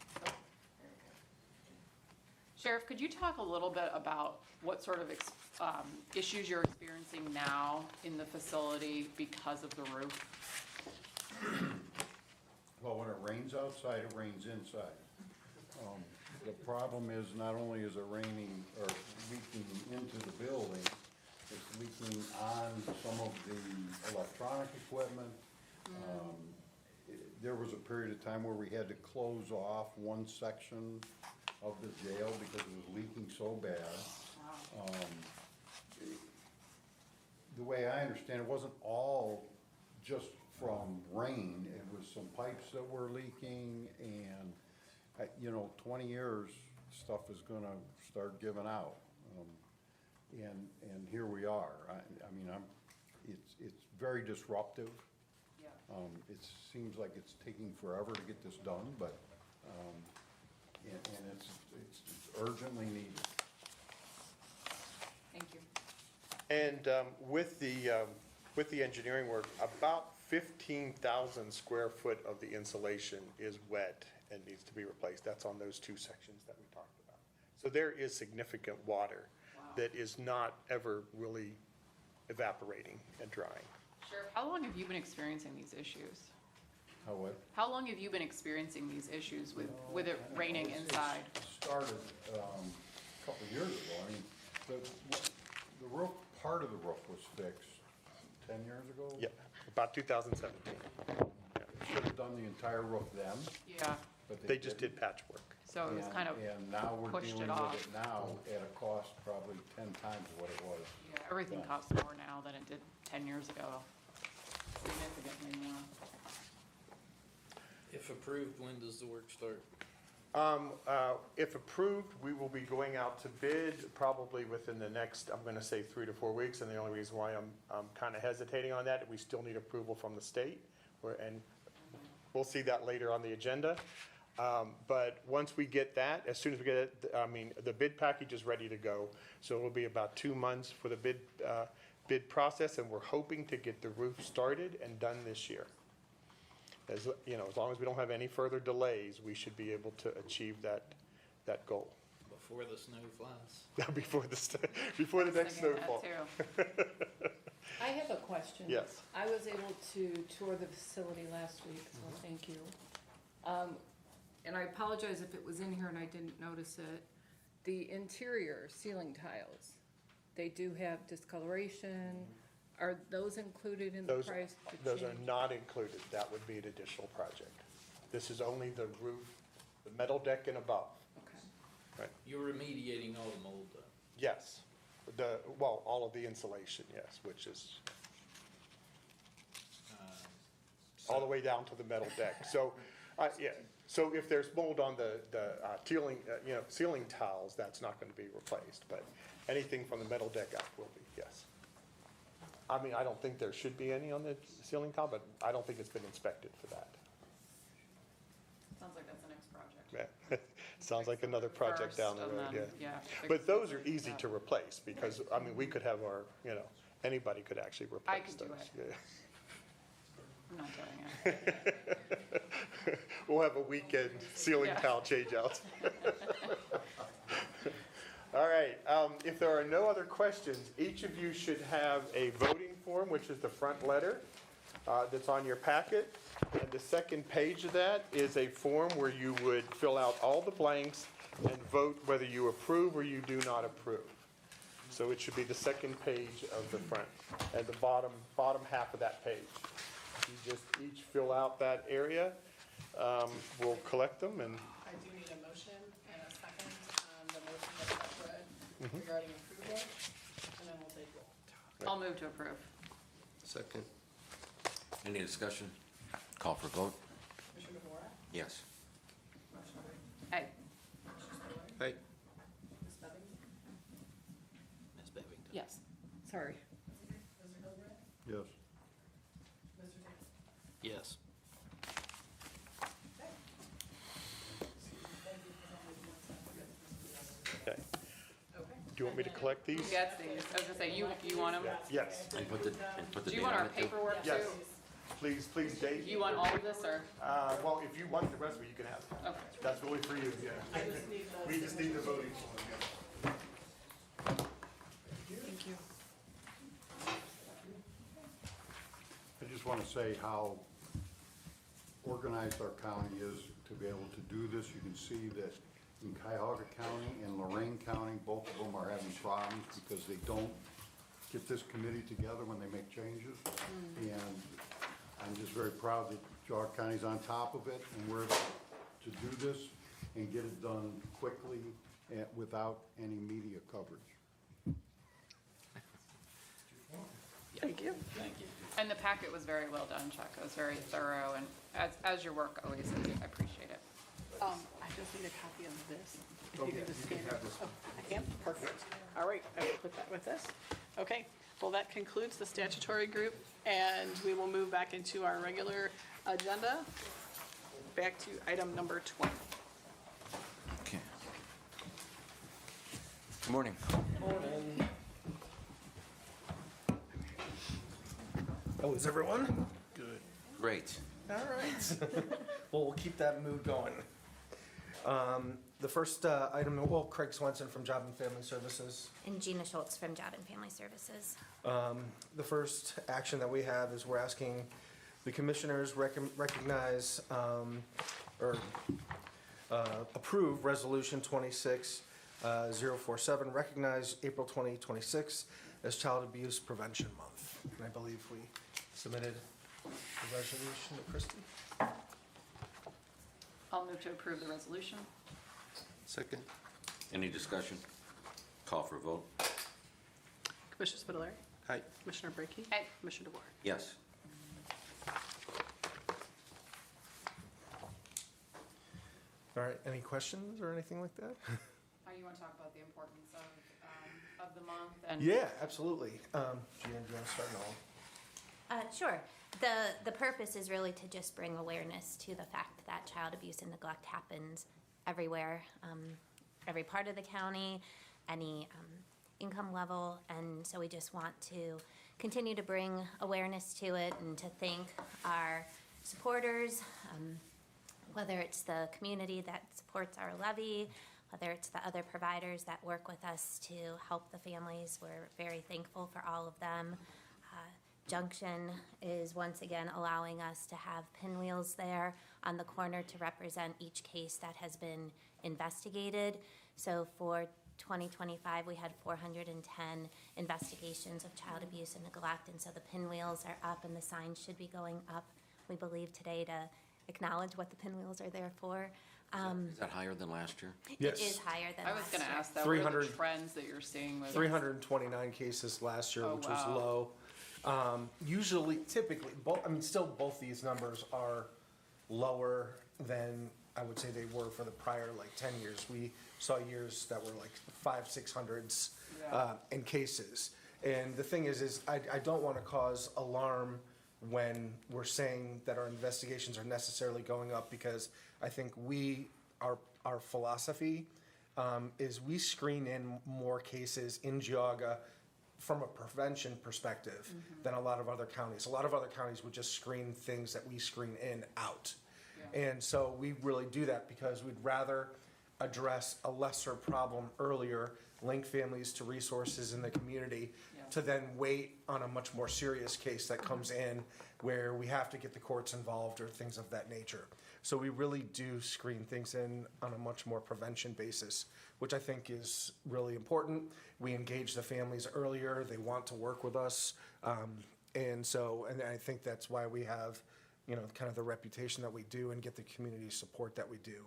Sheriff, could you talk a little bit about what sort of issues you're experiencing now in the facility because of the roof? Well, when it rains outside, it rains inside. The problem is, not only is it raining or leaking into the building, it's leaking on some of the electronic equipment. There was a period of time where we had to close off one section of the jail because it was leaking so bad. The way I understand it, wasn't all just from rain. It was some pipes that were leaking, and 20 years, stuff is gonna start giving out. And here we are. It's very disruptive. Yeah. It seems like it's taking forever to get this done, but, and it's urgently needed. Thank you. And with the with the engineering work, about 15,000 square foot of the insulation is wet and needs to be replaced. That's on those two sections that we talked about. So there is significant water that is not ever really evaporating and drying. Sheriff, how long have you been experiencing these issues? How what? How long have you been experiencing these issues with it raining inside? It started a couple of years ago. I mean, the roof, part of the roof was fixed 10 years ago? Yeah, about 2017. Should have done the entire roof then, Yeah, but They just did patchwork. so it was kind of, And now we're pushed it dealing off. with it now at a cost probably 10 times what it was. yeah, everything costs more now than it did 10 years ago. Significantly more. If approved, when does the work start? If approved, we will be going out to bid probably within the next, I'm gonna say 3 to 4 weeks, and the only reason why I'm kind of hesitating on that, we still need approval from the state, and we'll see that later on the agenda. But once we get that, as soon as we get it, I mean, the bid package is ready to go, so it'll be about 2 months for the bid process, and we're hoping to get the roof started and done this year. As, you know, as long as we don't have any further delays, we should be able to achieve that goal. Before the snow flies? Before the next Thinking that snowfall. too. I have a question. Yes. I was able to tour the facility last week, so thank you. And I apologize if it was in here and I didn't notice it. The interior ceiling tiles, they do have discoloration. Are those included in the Those, price to those are change? not included. That would be an additional project. This is only the roof, the metal deck and above. Okay. You're remediating all the mold though? Yes. Well, all of the insulation, yes, which is all the way down to the metal deck. So, yeah, so if there's mold on the ceiling tiles, that's not going to be replaced, but anything from the metal deck up will be, yes. I mean, I don't think there should be any on the ceiling tile, but I don't think it's been inspected for that. Sounds like that's the next project. Yeah. Sounds like another project down the First, and road, then, yeah. fix But those are it. easy to replace because, I mean, we could have our, anybody could actually I replace could those. do Yeah. I'm not doing it. We'll have a weekend ceiling Yeah. tile change out. All right, if there are no other questions, each of you should have a voting form, which is the front letter, that's on your packet. And the second page of that is a form where you would fill out all the blanks and vote whether you approve or you do not approve. So it should be the second page of the front, and the bottom half of that page. You just each fill out that area. We'll collect them and I do need a motion and a second on the motion that Beth read regarding approval, and then we'll take roll. I'll move to approve. Second. Any discussion? Call for vote? Commissioner DeVore? Yes. Commissioner Rea? Hey, Aye. Ms. Bevington? Ms. Bevington? Yes, sorry. Mr. Hildebrand? Yes. Mr. Taylor? Yes. okay. Okay. Do you want me to collect these? who gets these? I was gonna say, you want them? Yes. And put the Do date you want on our it, too? paperwork too? Yes. Please date. You want all of this, or? Well, if you want the rest of it, you can have it. Okay. That's really for you, yeah. We just need the voting form, yeah. Thank you. I just want to say how organized our county is to be able to do this. You can see that in Cuyahoga County and Lorraine County, both of them are having problems because they don't get this committee together when they make changes. And I'm just very proud that Geauga County's on top of it, and we're able to do this and get it done quickly and without any media coverage. Thank you. Thank you. And the packet was very well done, Chuck. It was very thorough, and as your work always is, I appreciate it. I just need a copy of this. If you could just scan it. Oh, I can? Perfect. All right, I will put that with this. Okay, well, that concludes the statutory group, and we will move back into our regular agenda. Back to item number 12. Okay. Good morning. How is everyone? Good. Great. All right. Well, we'll keep that mood going. The first item, well, Craig Swenson from Job and Family Services. And Gina Schultz from Job and Family Services. The first action that we have is we're asking the commissioners recognize or approve Resolution 26047, recognize April 2026 as Child Abuse Prevention Month. And I believe we submitted the resolution to Christie. I'll move to approve the resolution. Second. Any discussion? Call for a vote. Commissioner Spitaleri. Aye. Commissioner Brackey. Aye. Commissioner DeWart. Yes. All right, any questions or anything like that? You want to talk about the importance of the month and? Yeah, absolutely. Gina, do you want to start now? Sure. The purpose is really to just bring awareness to the fact that child abuse and neglect happens everywhere, every part of the county, any income level. And so we just want to continue to bring awareness to it and to thank our supporters, whether it's the community that supports our levy, whether it's the other providers that work with us to help the families. We're very thankful for all of them. Junction is once again allowing us to have pinwheels there on the corner to represent each case that has been investigated. So for 2025, we had 410 investigations of child abuse and neglect, and so the pinwheels are up and the signs should be going up, we believe, today to acknowledge what the pinwheels are there for. Is that higher than last year? Yes. It is higher than I was last going to year. ask that, what are the 300 trends that you're seeing with? 329 cases last year, Oh, which was wow. low. Usually, typically, both these numbers are lower than I would say they were for the prior 10 years. We saw years that were 500-600s in cases. And the thing is I don't want to cause alarm when we're saying that our investigations are necessarily going up, because I think our philosophy is we screen in more cases in Geauga from a prevention perspective than a lot of other counties. A lot of other counties would just screen things that we screen in out. And so we really do that because we'd rather address a lesser problem earlier, link families to resources in the community, to then wait on a much more serious case that comes in where we have to get the courts involved or things of that nature. So we really do screen things in on a much more prevention basis, which I think is really important. We engage the families earlier. They want to work with us. And I think that's why we have, kind of the reputation that we do and get the community support that we do.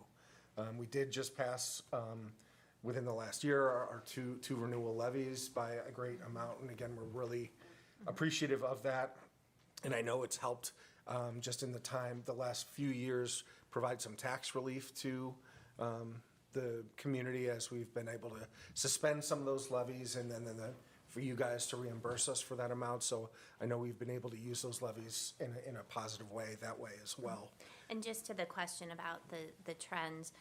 We did just pass, within the last year, our two renewal levies by a great amount. And again, we're really appreciative of that. And I know it's helped just in the last few years, provide some tax relief to the community as we've been able to suspend some of those levies and then for you guys to reimburse us for that amount. So I know we've been able to use those levies in a positive way that way as well. And just to the question about the trends,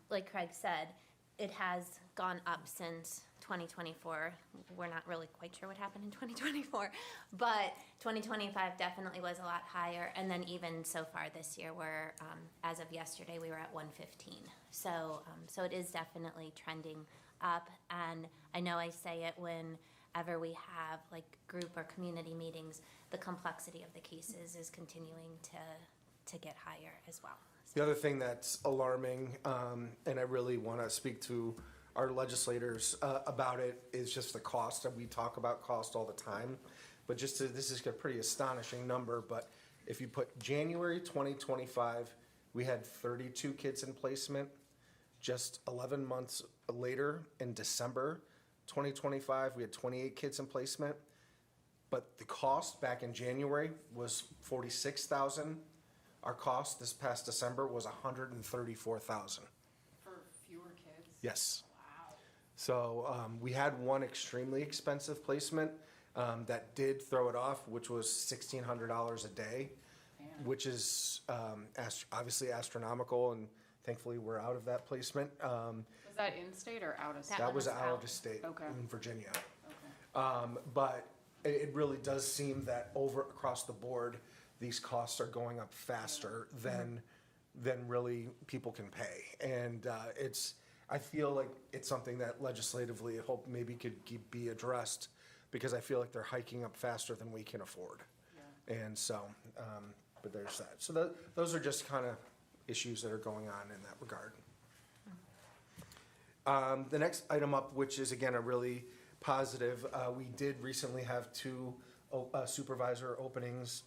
like Craig said, it has gone up since 2024. We're not really quite sure what happened in 2024, but 2025 definitely was a lot higher. And then even so far this year, we're, as of yesterday, we were at 115. So it is definitely trending up. And I know I say it whenever we have group or community meetings, the complexity of the cases is continuing to get higher as well. The other thing that's alarming, and I really want to speak to our legislators about it, is just the cost. And we talk about cost all the time, but this is a pretty astonishing number. But if you put January 2025, we had 32 kids in placement. Just 11 months later, in December 2025, we had 28 kids in placement. But the cost back in January was $46,000. Our cost this past December was $134,000. For fewer kids? Yes. Wow. So we had one extremely expensive placement that did throw it off, which was $1,600 a day, which is obviously astronomical, and thankfully we're out of that placement. Was that in-state or out of state? That was out of state in Virginia. Okay. But it really does seem that across the board, these costs are going up faster than really people can pay. And I feel like it's something that legislatively I hope maybe could be addressed, because I feel like they're hiking up faster than we can afford. And so, but there's that. So those are just kind of issues that are going on in that regard. The next item up, which is again a really positive, we did recently have 2 supervisor openings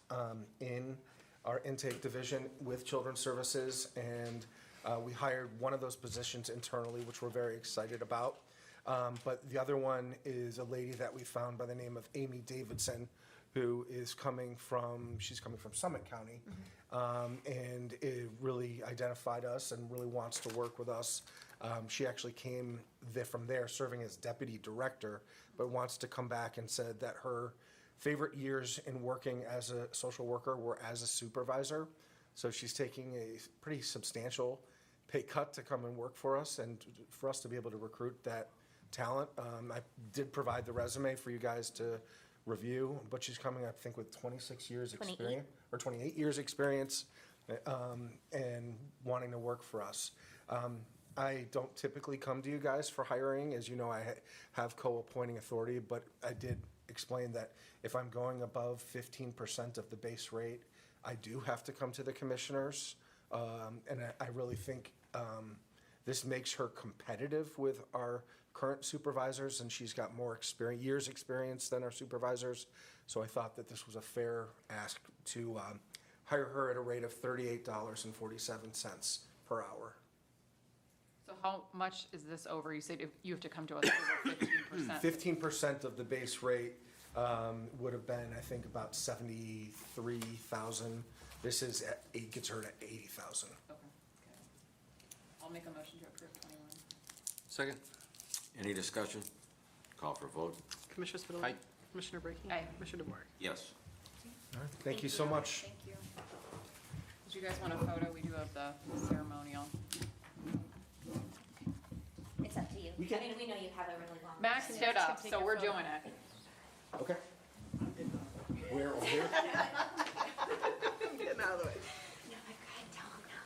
in our intake division with Children's Services, and we hired one of those positions internally, which we're very excited about. But the other one is a lady that we found by the name of Amy Davidson, who is coming from Summit County, and it really identified us and really wants to work with us. She actually came from there serving as deputy director, but wants to come back and said that her favorite years in working as a social worker were as a supervisor. So she's taking a pretty substantial pay cut to come and work for us, and for us to be able to recruit that talent. I did provide the resume for you guys to review, but she's coming, I think, with 26 years experience, or 28 years experience, and wanting to work for us. I don't typically come to you guys for hiring. As you know, I have co-appointing authority, but I did explain that if I'm going above 15% of the base rate, I do have to come to the commissioners. And I really think this makes her competitive with our current supervisors, and she's got more years experience than our supervisors. So I thought that this was a fair ask to hire her at a rate of $38.47 per hour. So how much is this over? You said you have to come to us over 15%. 15% of the base rate would have been, I think, about 73,000. This gets her to 80,000. Okay. I'll make a motion to approve 21. Second. Any discussion? Call for vote. Commissioner Spitaleri? Aye. Commissioner Brackey? Aye. Commissioner DeBoer? Yes. Thank you so much. Thank you. Did you guys want a photo? We do have the ceremonial. It's up to you. I mean, we know you have a really long. Max list. stood up, so we're doing it. Okay. Where, over here? I'm getting out of the way. No, I can't tell him now.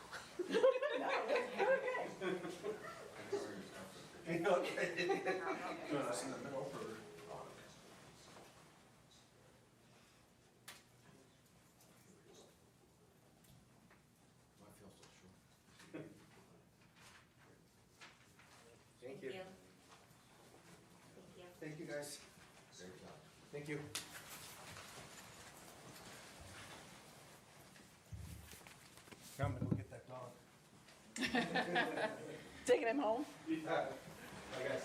Thank you. Thank you. Thank you, guys. Thank you. Now I'm gonna go get that dog. Taking him home? Bye, guys.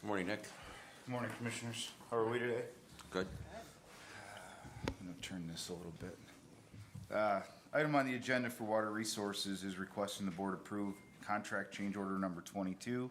Morning, Nick. Good morning, Commissioners. How are we today? Good. I'm going to turn this a little bit. Item on the agenda for Water Resources is requesting the board approve contract change order number 22.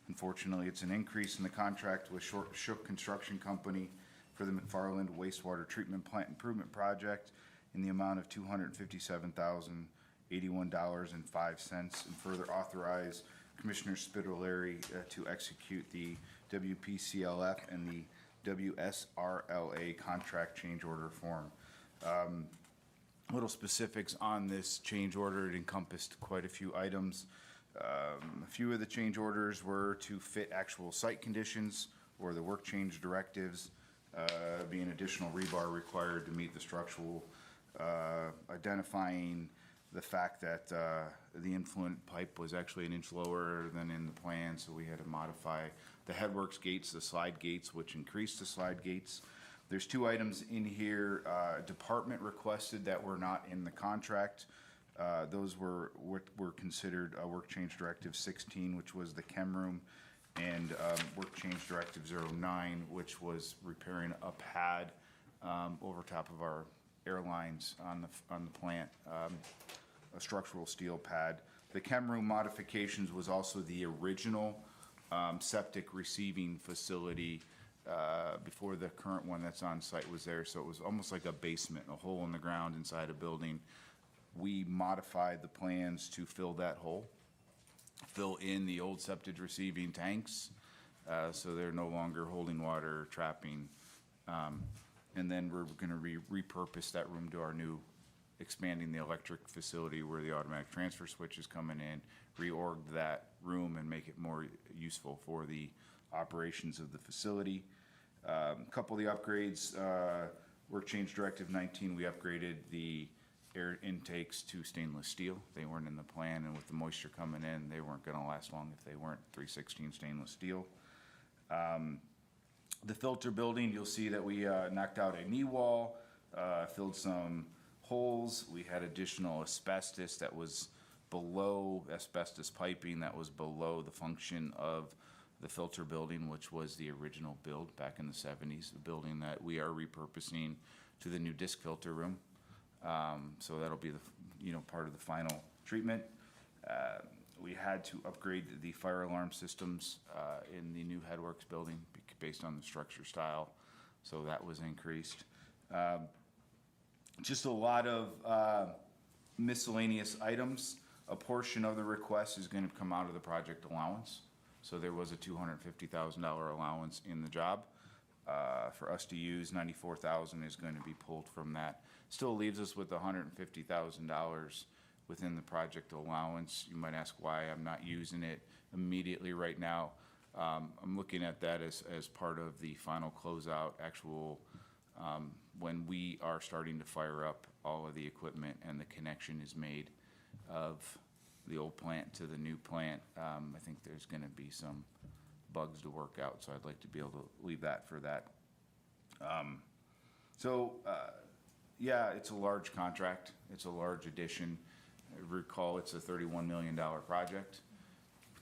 Unfortunately, it's an increase in the contract with Shook Construction Company for the McFarland Wastewater Treatment Plant Improvement Project in the amount of $257,081.05, and further authorize Commissioner Spitaleri to execute the WPCLF and the WSRLA contract change order form. Little specifics on this change order. It encompassed quite a few items. A few of the change orders were to fit actual site conditions or the work change directives, being additional rebar required to meet the structural, identifying the fact that the influent pipe was actually an inch lower than in the plan, so we had to modify the headworks gates, the slide gates, which increased the slide gates. There's 2 items in here, department requested that were not in the contract. Those were considered work change directive 16, which was the chem room, and work change directive 09, which was repairing a pad over top of our airlines on the plant, a structural steel pad. The chem room modifications was also the original septic receiving facility before the current one that's on site was there, so it was almost like a basement, a hole in the ground inside a building. We modified the plans to fill that hole, fill in the old septic receiving tanks, so they're no longer holding water, trapping. And then we're going to repurpose that room to our new, expanding the electric facility where the automatic transfer switch is coming in, reorg that room and make it more useful for the operations of the facility. Couple of the upgrades, work change directive 19, we upgraded the air intakes to stainless steel. They weren't in the plan, and with the moisture coming in, they weren't gonna last long if they weren't 316 stainless steel. The filter building, you'll see that we knocked out a knee wall, filled some holes. We had additional asbestos that was below, asbestos piping that was below the function of the filter building, which was the original build back in the 70s, the building that we are repurposing to the new disc filter room. So that'll be the, part of the final treatment. We had to upgrade the fire alarm systems in the new Headworks building based on the structure style, so that was increased. Just a lot of miscellaneous items. A portion of the request is going to come out of the project allowance. So there was a $250,000 allowance in the job. For us to use, $94,000 is going to be pulled from that. Still leaves us with $150,000 within the project allowance. You might ask why I'm not using it immediately right now. I'm looking at that as part of the final closeout, actual, when we are starting to fire up all of the equipment and the connection is made of the old plant to the new plant. I think there's going to be some bugs to work out, so I'd like to be able to leave that for that. Yeah, it's a large contract. It's a large addition. Recall, it's a $31 million project.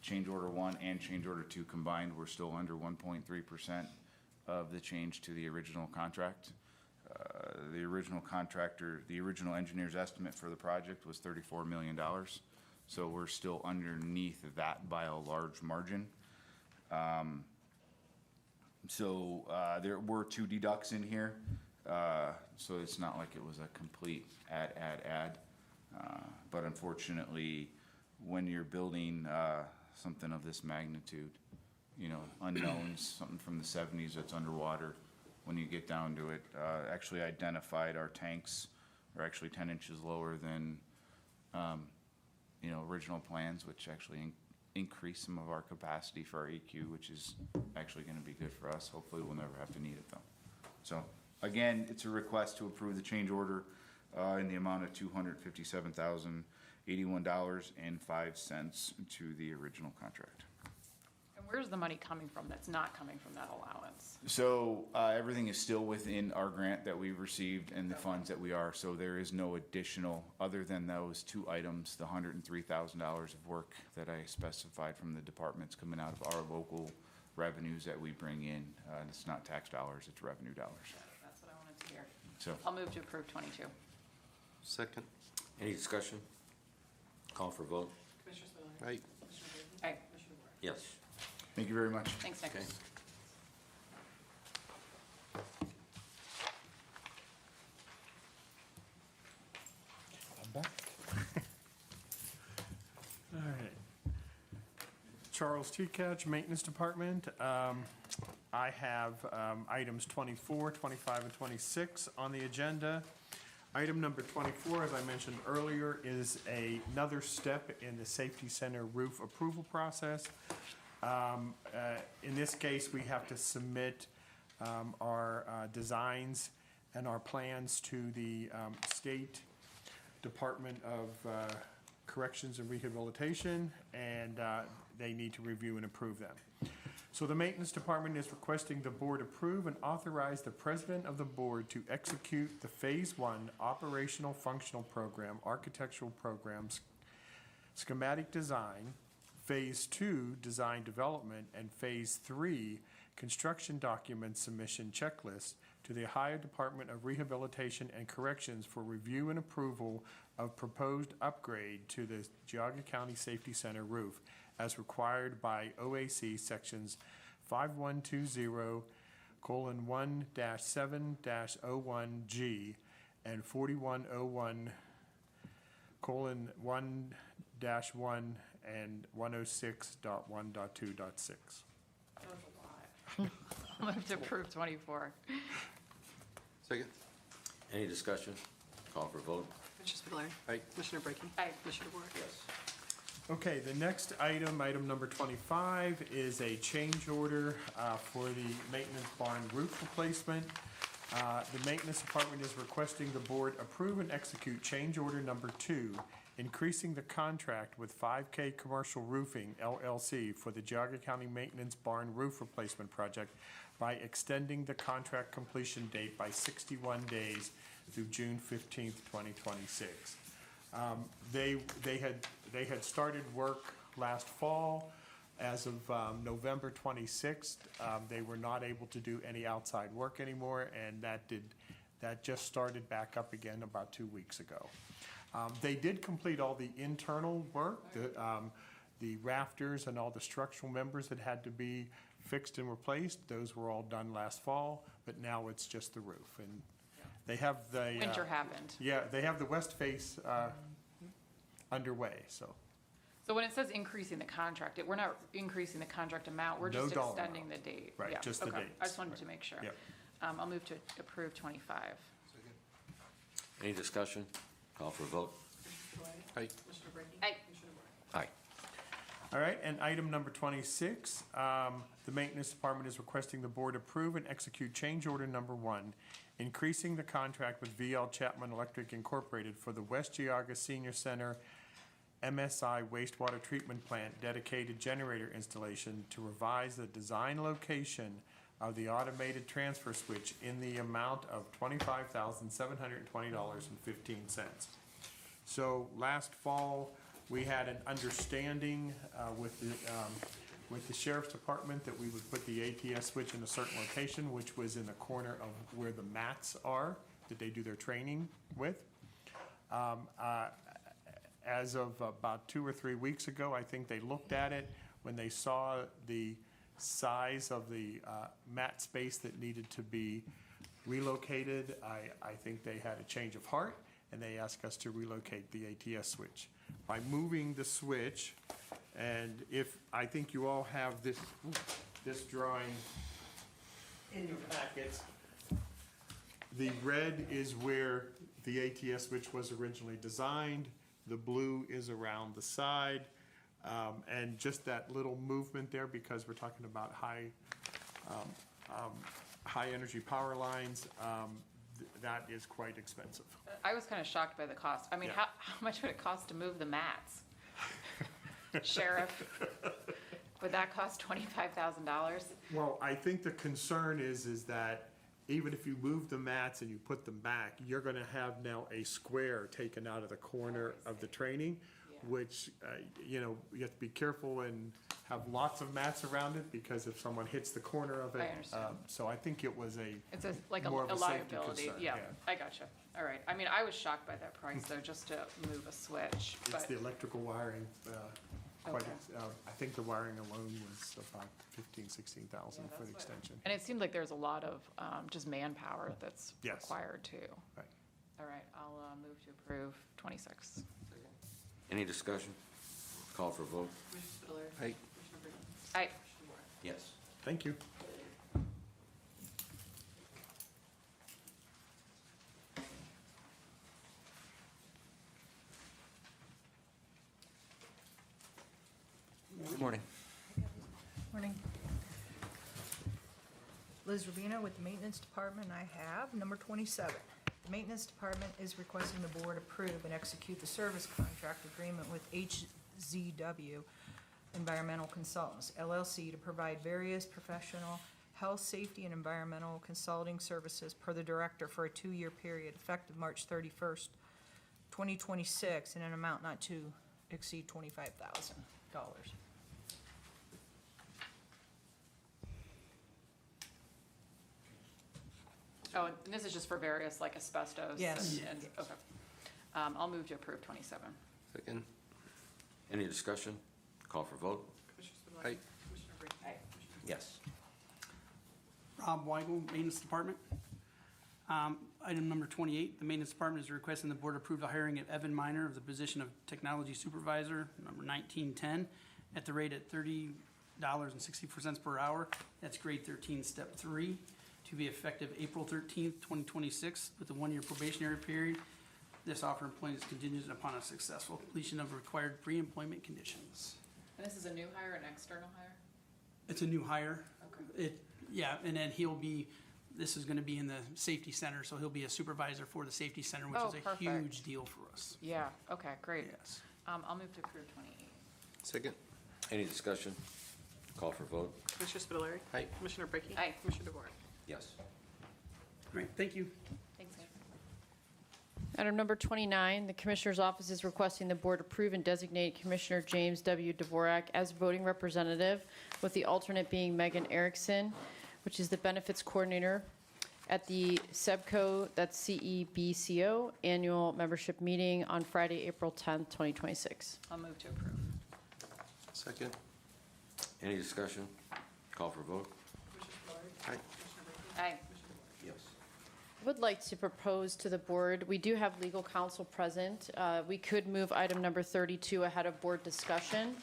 Change order 1 and change order 2 combined, we're still under 1.3% of the change to the original contract. The original contractor, the original engineer's estimate for the project was $34 million. So we're still underneath that by a large margin. There were 2 deducts in here. So it's not like it was a complete add. But unfortunately, when you're building something of this magnitude, unknowns, something from the 70s that's underwater, when you get down to it, actually identified our tanks are actually 10 inches lower than original plans, which actually increase some of our capacity for our EQ, which is actually going to be good for us. Hopefully we'll never have to need it though. So again, it's a request to approve the change order in the amount of $257,081.05 to the original contract. And where's the money coming from that's not coming from that allowance? So everything is still within our grant that we've received and the funds that we are. So there is no additional, other than those 2 items, the $103,000 of work that I specified from the departments coming out of our local revenues that we bring in. It's not tax dollars, it's revenue dollars. That's what I wanted to hear. So I'll move to approve 22. Second. Any discussion? Call for vote. Commissioner Spudler. Aye. Commissioner Brady. Aye. Commissioner DeWart. Yes. thank you very much. Thanks, Nick. Okay. I'm back. All right. Charles Teakatch, Maintenance Department. I have items 24, 25, and 26 on the agenda. Item number 24, as I mentioned earlier, is another step in the Safety Center roof approval process. In this case, we have to submit our designs and our plans to the State Department of Corrections and Rehabilitation, and they need to review and approve them. So the Maintenance Department is requesting the board approve and authorize the president of the board to execute the Phase 1 Operational Functional Program, Architectural Programs, Schematic Design, Phase 2 Design Development, and Phase 3 Construction Document Submission Checklist to the Ohio Department of Rehabilitation and Corrections for review and approval of proposed upgrade to the Geauga County Safety Center roof as required by OAC Sections 5120:1-7-01G and 4101:1-1 and 106.1.2.6. That was a lot. I'll move to approve 24. Second. Any discussion? Call for vote. Commissioner Spudler. Aye. Commissioner Brackey. Aye. Commissioner DeWort. Yes. Okay, the next item, item number 25, is a change order for the maintenance barn roof replacement. The maintenance department is requesting the board approve and execute change order number 2, increasing the contract with 5K Commercial Roofing LLC for the Geauga County Maintenance Barn Roof Replacement Project by extending the contract completion date by 61 days through June 15th, 2026. They had started work last fall. As of November 26th, they were not able to do any outside work anymore, and that just started back up again about 2 weeks ago. They did complete all the internal work, the rafters and all the structural members that had to be fixed and replaced. Those were all done last fall, but now it's just the roof. And they have the Winter happened. Yeah, they have the west face underway. So when it says increasing the contract, we're not increasing the contract amount, we're No just dollar extending amount. the date. Right, Yeah, just the okay. dates. I just wanted to make sure. Yep. I'll move to approve 25. Any discussion? Call for vote. Aye. Commissioner Brackey. Aye. Commissioner DeWort. Aye. all right, and item number 26, the maintenance department is requesting the board approve and execute change order number 1, increasing the contract with VL Chapman Electric Incorporated for the West Geauga Senior Center MSI wastewater treatment plant dedicated generator installation to revise the design location of the automated transfer switch in the amount of $25,720.15. So last fall, we had an understanding with the sheriff's department that we would put the ATS switch in a certain location, which was in the corner of where the mats are that they do their training with. As of about 2 or 3 weeks ago, I think they looked at it. When they saw the size of the mat space that needed to be relocated, I think they had a change of heart, and they asked us to relocate the ATS switch. By moving the switch, and I think you all have this drawing in your packets. The red is where the ATS switch was originally designed. The blue is around the side, and just that little movement there, because we're talking about high energy power lines, that is quite expensive. I was kind of shocked by the cost. I mean, Yeah. how much would it cost to move the mats? Sheriff, would that cost $25,000? Well, I think the concern is that even if you move the mats and you put them back, you're gonna have now a square taken out of the corner of the training, which, you have to be careful and have lots of mats around it, because if someone hits the corner of it. I understand. So I think it was It's like more of a a safety liability, concern, yeah, I gotcha. All right, I mean, I was shocked by that price though, just to move a switch, It's but, the electrical wiring, Okay. I think the wiring alone was about 16,000 for the extension. and it seemed like there's a lot of just manpower that's Yes. required too. Right. All right, I'll move to approve 26. Any discussion? Call for vote. Commissioner Spudler. Aye. Commissioner Brackey. Aye. Commissioner DeWort. Yes. Thank you. Good morning. Morning. Liz Rubino with the Maintenance Department. I have number 27. The Maintenance Department is requesting the board approve and execute the service contract agreement with HZW Environmental Consultants, LLC, to provide various professional health, safety, and environmental consulting services per the director for a 2-year period effective March 31st, 2026, in an amount not to exceed $25,000. Oh, and this is just for various like asbestos? Yes. Okay. I'll move to approve 27. Second. Any discussion? Call for vote. Commissioner Spudler. Aye. Commissioner Brackey. Aye. Yes. Rob Weigel, Maintenance Department. Item number 28, the Maintenance Department is requesting the board approve the hiring of Evan Minor of the position of Technology Supervisor, number 1910, at the rate at $8.64 per hour. That's grade 13, step 3, to be effective April 13th, 2026, with a 1-year probationary period. This offer of employment is contingent upon a successful completion of required pre-employment conditions. And this is a new hire, an external hire? It's a new hire. Okay. And then this is gonna be in the safety center, so he'll be a supervisor for the safety center, which Oh, is a perfect. huge deal for us. Yeah, okay, great. Yes. I'll move to approve 28. Second. Any discussion? Call for vote? Commissioner Spitaleri? Aye. Commissioner Brinkley? Aye. Commissioner DeWort? Yes. Great, thank you. Thanks, Nick. Item number 29, the Commissioner's Office is requesting the Board approve and designate Commissioner James W. Dvorak as voting representative, with the alternate being Megan Erickson, which is the Benefits Coordinator, at the SEBCO, that's CEBCO, annual membership meeting on Friday, April 10th, 2026. I'll move to approve. Second. Any discussion? Call for vote? Aye. Aye. Yes. I would like to propose to the board, we do have legal counsel present. We could move item number 32 ahead of board discussion.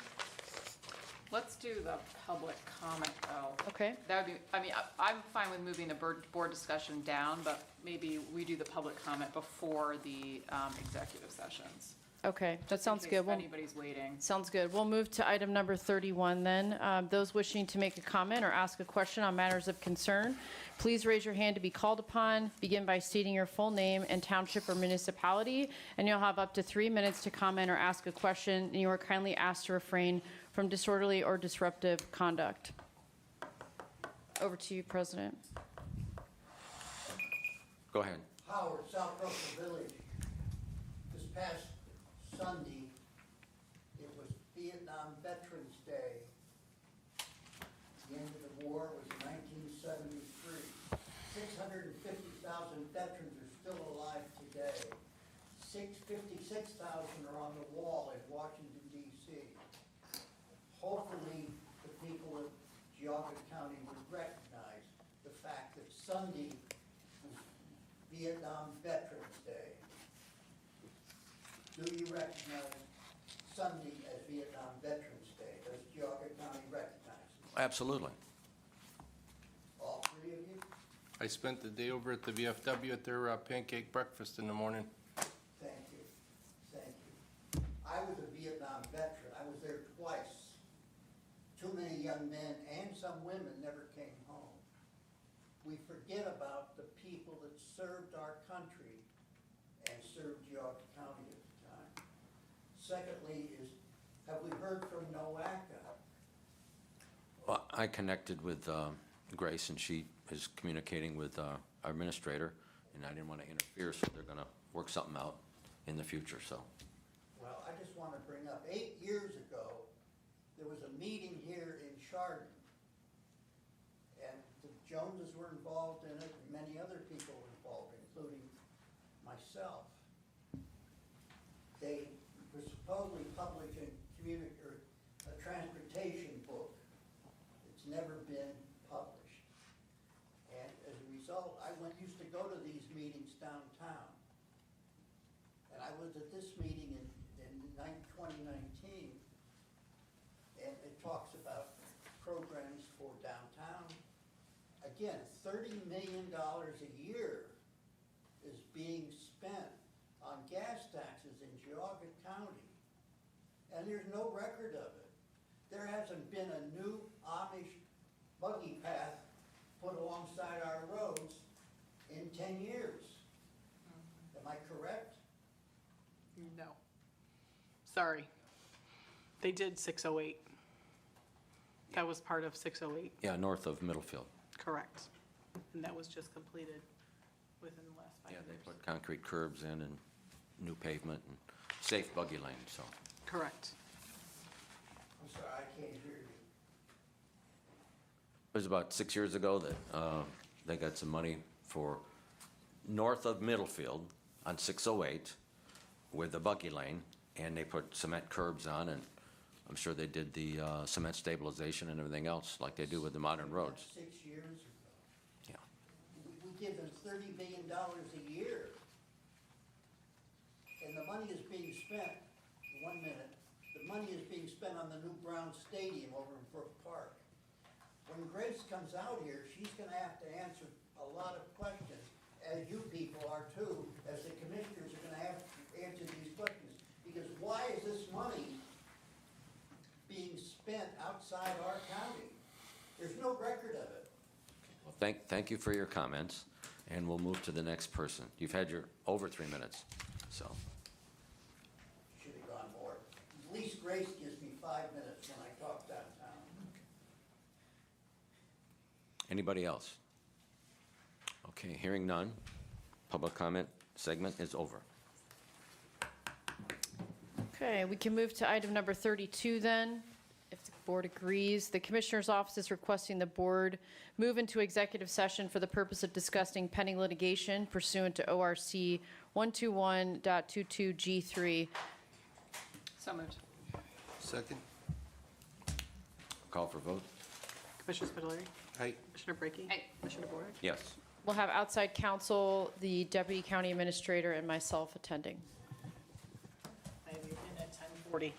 Let's do the public comment, though. Okay. That would be, I'm fine with moving the board discussion down, but maybe we do the public comment before the executive sessions. Okay, that sounds In good. case We'll- anybody's waiting. Sounds good. We'll move to item number 31 then. Those wishing to make a comment or ask a question on matters of concern, please raise your hand to be called upon. Begin by stating your full name and township or municipality, and you'll have up to 3 minutes to comment or ask a question, and you are kindly asked to refrain from disorderly or disruptive conduct. Over to you, President. Go ahead. Howard, South Russell Village. This past Sunday, it was Vietnam Veterans Day. The end of the war was 1973. 650,000 veterans are still alive today. 56,000 are on the wall in Washington, D.C. Hopefully, the people of Geauga County would recognize the fact that Sunday was Vietnam Veterans Day. Do you recognize Sunday as Vietnam Veterans Day? Does Geauga County recognize it? Absolutely. All three of you? I spent the day over at the VFW at their pancake breakfast in the morning. Thank you. Thank you. I was a Vietnam veteran. I was there twice. Too many young men and some women never came home. We forget about the people that served our country and served Geauga County at the time. Secondly is, have we heard from NOACA? Well, I connected with Grace, and she is communicating with our administrator, and I didn't want to interfere, so they're going to work something out in the future, so. Well, I just want to bring up, 8 years ago, there was a meeting here in Chardon. And the Joneses were involved in it, and many other people were involved, including myself. They were supposedly publishing a transportation book. It's never been published. And as a result, I used to go to these meetings downtown. And I was at this meeting in 2019, and it talks about programs for downtown. Again, $30 million a year is being spent on gas taxes in Geauga County, and there's no record of it. There hasn't been a new Amish buggy path put alongside our roads in 10 years. Am I correct? No. Sorry. They did 608. That was part of 608, Yeah, north of Middlefield. correct. And that was just completed within the last 5 Yeah, years. they put concrete curbs in and new pavement and safe buggy lane, so. Correct. I'm sorry, I can't hear you. It was about 6 years ago that they got some money for north of Middlefield on 608 with the buggy lane, and they put cement curbs on, and I'm sure they did the cement stabilization and everything else like they do with the modern roads. 6 years ago. Yeah. We give them $30 million a year. And the money is being spent, 1 minute, the money is being spent on the new Brown Stadium over in Brook Park. When Grace comes out here, she's gonna have to answer a lot of questions, as you people are too, as the commissioners are gonna have to answer these questions. Because why is this money being spent outside our county? There's no record of it. Well, thank you for your comments, and we'll move to the next person. You've had your over 3 minutes, so. Should have gone more. At least Grace gives me 5 minutes when I talk downtown. Anybody else? Okay, hearing none. Public comment segment is over. Okay, we can move to item number 32 then, if the board agrees. The Commissioner's Office is requesting the board move into executive session for the purpose of discussing pending litigation pursuant to ORC 121.22G3. So moved. Second. Call for vote? Commissioner Spitaleri? Aye. Commissioner Brackey? Aye. Commissioner Board? Yes. We'll have outside counsel, the Deputy County Administrator, and myself attending. I have you in at 10:40.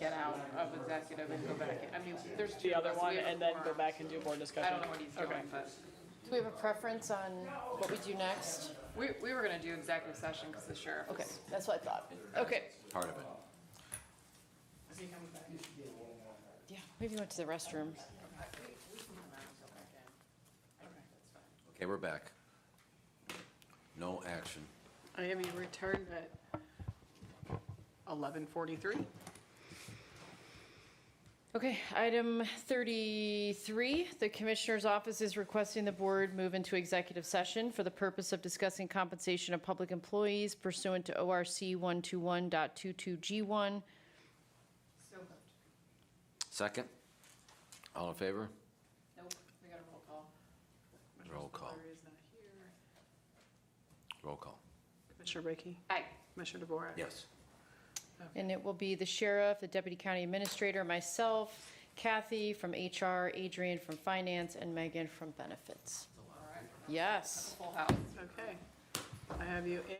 get out of executive and go back in. I mean, there's two The of other us. one, We have a and then go quorum. back and do board discussion? I don't know what he's Okay. doing, but Do we have a preference on what we do next? we were gonna do executive session because the sheriff. Okay, that's what I thought. Okay. Part of it. Yeah, maybe went to the restroom. Okay, we're back. No action. I have you returned at 11:43. Okay, item 33, the Commissioner's Office is requesting the board move into executive session for the purpose of discussing compensation of public employees pursuant to ORC 121.22G1. So moved. Second? All in favor? Nope, we got a roll call. Roll call. Commissioner Spiller is not here. Roll call. Commissioner Brackey? Aye. Commissioner DeVore? Yes. And it will be the sheriff, the deputy county administrator, myself, Kathy from HR, Adrian from finance, and Megan from benefits. Yes. Full house. Okay. I have you in.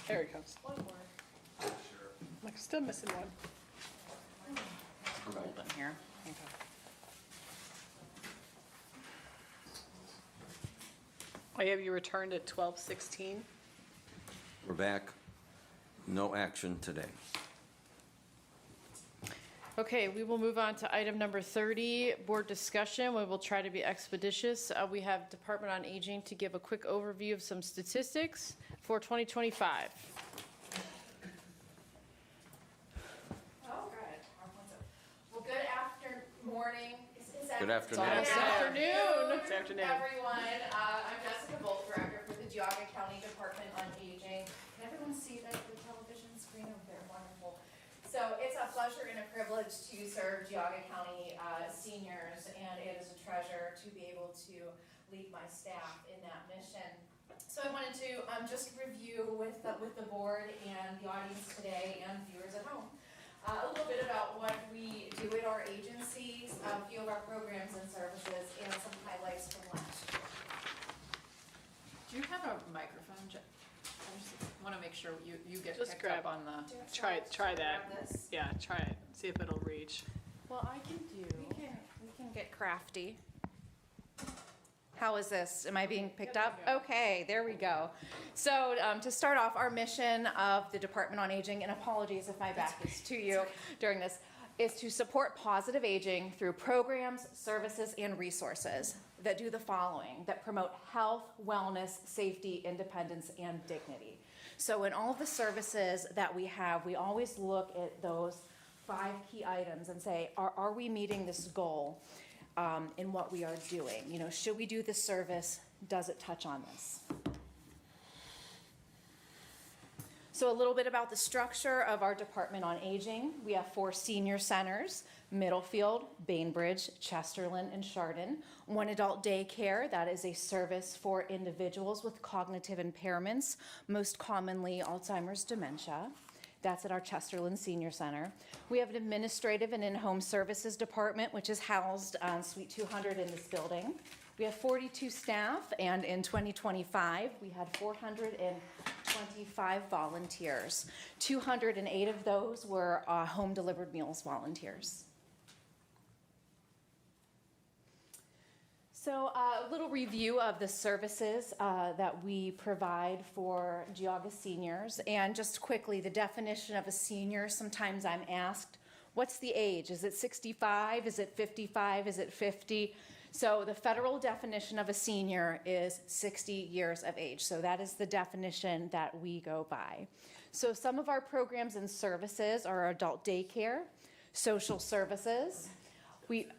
There he comes. One more. I'm still missing one. Golden here. I have you returned at 12:16. We're back. No action today. Okay, we will move on to item number 30, board discussion. We will try to be expeditious. We have Department on Aging to give a quick overview of some statistics for 2025. All right. Well, good morning. Good afternoon. It's afternoon. It's afternoon. Everyone, I'm Jessica Bolt, Director for the Geauga County Department on Aging. Can everyone see the television screen over there? Wonderful. So it's a pleasure and a privilege to serve Geauga County seniors, and it is a treasure to be able to lead my staff in that mission. So I wanted to just review with the board and the audience today and viewers at home a little bit about what we do at our agencies, a few of our programs and services, and some highlights from last year. Do you have a microphone, I just want to make sure you get Just picked grab up on the. Try that. Grab this. Yeah, try it. See if it'll reach. Well, I can do. We can get crafty. How is this? Am I being picked up? Okay, there we go. So to start off, our mission of the Department on Aging, and apologies if my back is to you during this, is to support positive aging through programs, services, and resources that do the following, that promote health, wellness, safety, independence, and dignity. So in all of the services that we have, we always look at those 5 key items and say, are we meeting this goal in what we are doing? You know, should we do this service? Does it touch on this? So a little bit about the structure of our Department on Aging. We have 4 senior centers: Middlefield, Bainbridge, Chesterland, and Chardon. 1 adult daycare, that is a service for individuals with cognitive impairments, most commonly Alzheimer's dementia. That's at our Chesterland Senior Center. We have an administrative and in-home services department, which is housed on Suite 200 in this building. We have 42 staff, and in 2025, we had 425 volunteers. 208 of those were home-delivered meals volunteers. So a little review of the services that we provide for Geauga seniors. And just quickly, the definition of a senior, sometimes I'm asked, what's the age? Is it 65? Is it 55? Is it 50? So the federal definition of a senior is 60 years of age. So that is the definition that we go by. So some of our programs and services are adult daycare, social services.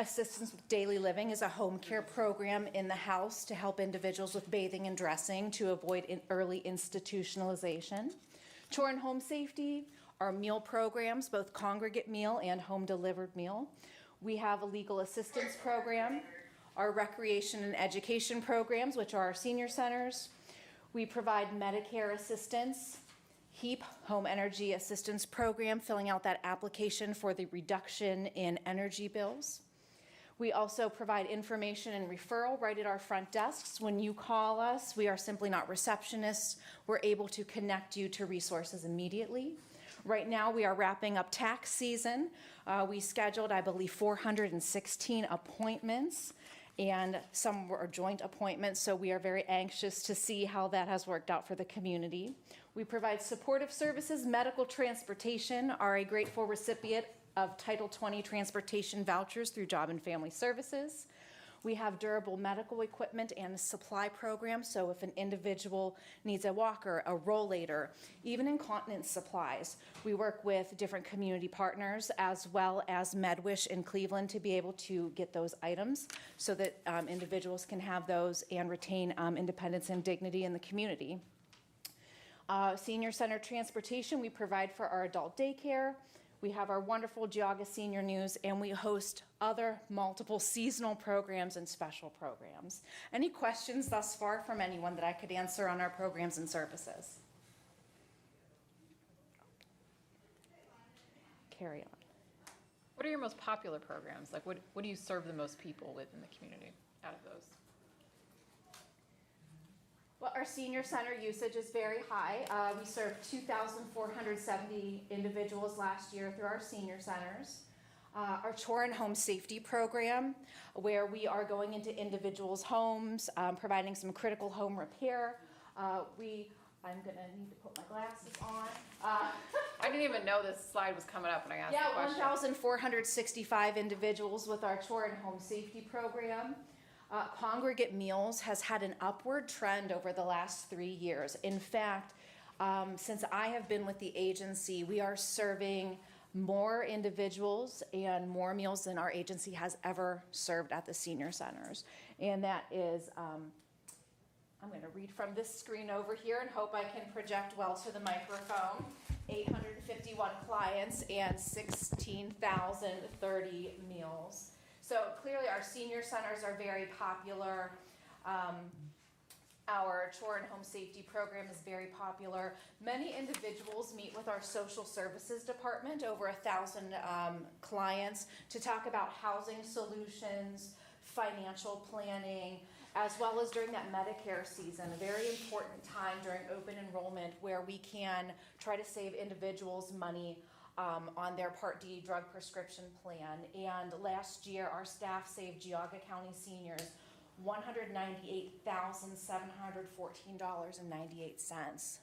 Assistance with Daily Living is a home care program in the house to help individuals with bathing and dressing to avoid early institutionalization. Chore and home safety are meal programs, both congregate meal and home delivered meal. We have a legal assistance program, our recreation and education programs, which are our senior centers. We provide Medicare assistance, HEAP, Home Energy Assistance Program, filling out that application for the reduction in energy bills. We also provide information and referral right at our front desks. When you call us, we are simply not receptionists. We're able to connect you to resources immediately. Right now, we are wrapping up tax season. We scheduled, I believe, 416 appointments, and some were joint appointments, so we are very anxious to see how that has worked out for the community. We provide supportive services. Medical transportation, are a grateful recipient of Title 20 transportation vouchers through Job and Family Services. We have durable medical equipment and a supply program, so if an individual needs a walker, a rollator, even incontinence supplies, we work with different community partners as well as MedWish in Cleveland to be able to get those items so that individuals can have those and retain independence and dignity in the community. Senior Center transportation, we provide for our adult daycare. We have our wonderful Geauga Senior News, and we host other multiple seasonal programs and special programs. Any questions thus far from anyone that I could answer on our programs and services? Carry on. What are your most popular programs? Like, what do you serve the most people with in the community out of those? Well, our senior center usage is very high. We served 2,470 individuals last year through our senior centers. Our tour and home safety program, where we are going into individuals' homes, providing some critical home repair. I'm gonna need to put my glasses on. I didn't even know this slide was coming up when I asked the Yeah, question. 1,465 individuals with our tour and home safety program. Congregate meals has had an upward trend over the last 3 years. In fact, since I have been with the agency, we are serving more individuals and more meals than our agency has ever served at the senior centers. And that is, I'm going to read from this screen over here and hope I can project well to the microphone. 851 clients and 16,030 meals. So clearly our senior centers are very popular. Our tour and home safety program is very popular. Many individuals meet with our social services department, over 1,000 clients, to talk about housing solutions, financial planning, as well as during that Medicare season, a very important time during open enrollment where we can try to save individuals money on their Part D drug prescription plan. And last year, our staff saved Geauga County seniors $198,714.98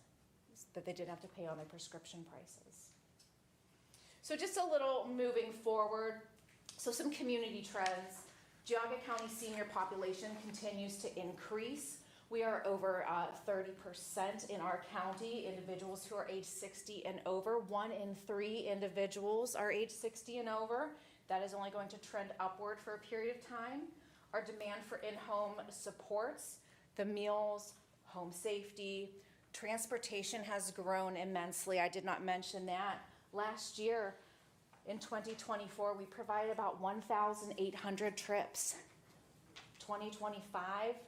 that they didn't have to pay on their prescription prices. So just a little moving forward. So some community trends. Geauga County senior population continues to increase. We are over 30% in our county, individuals who are age 60 and over. 1 in 3 individuals are age 60 and over. That is only going to trend upward for a period of time. Our demand for in-home supports, the meals, home safety, transportation has grown immensely. I did not mention that. Last year, in 2024, we provided about 1,800 trips. 2025,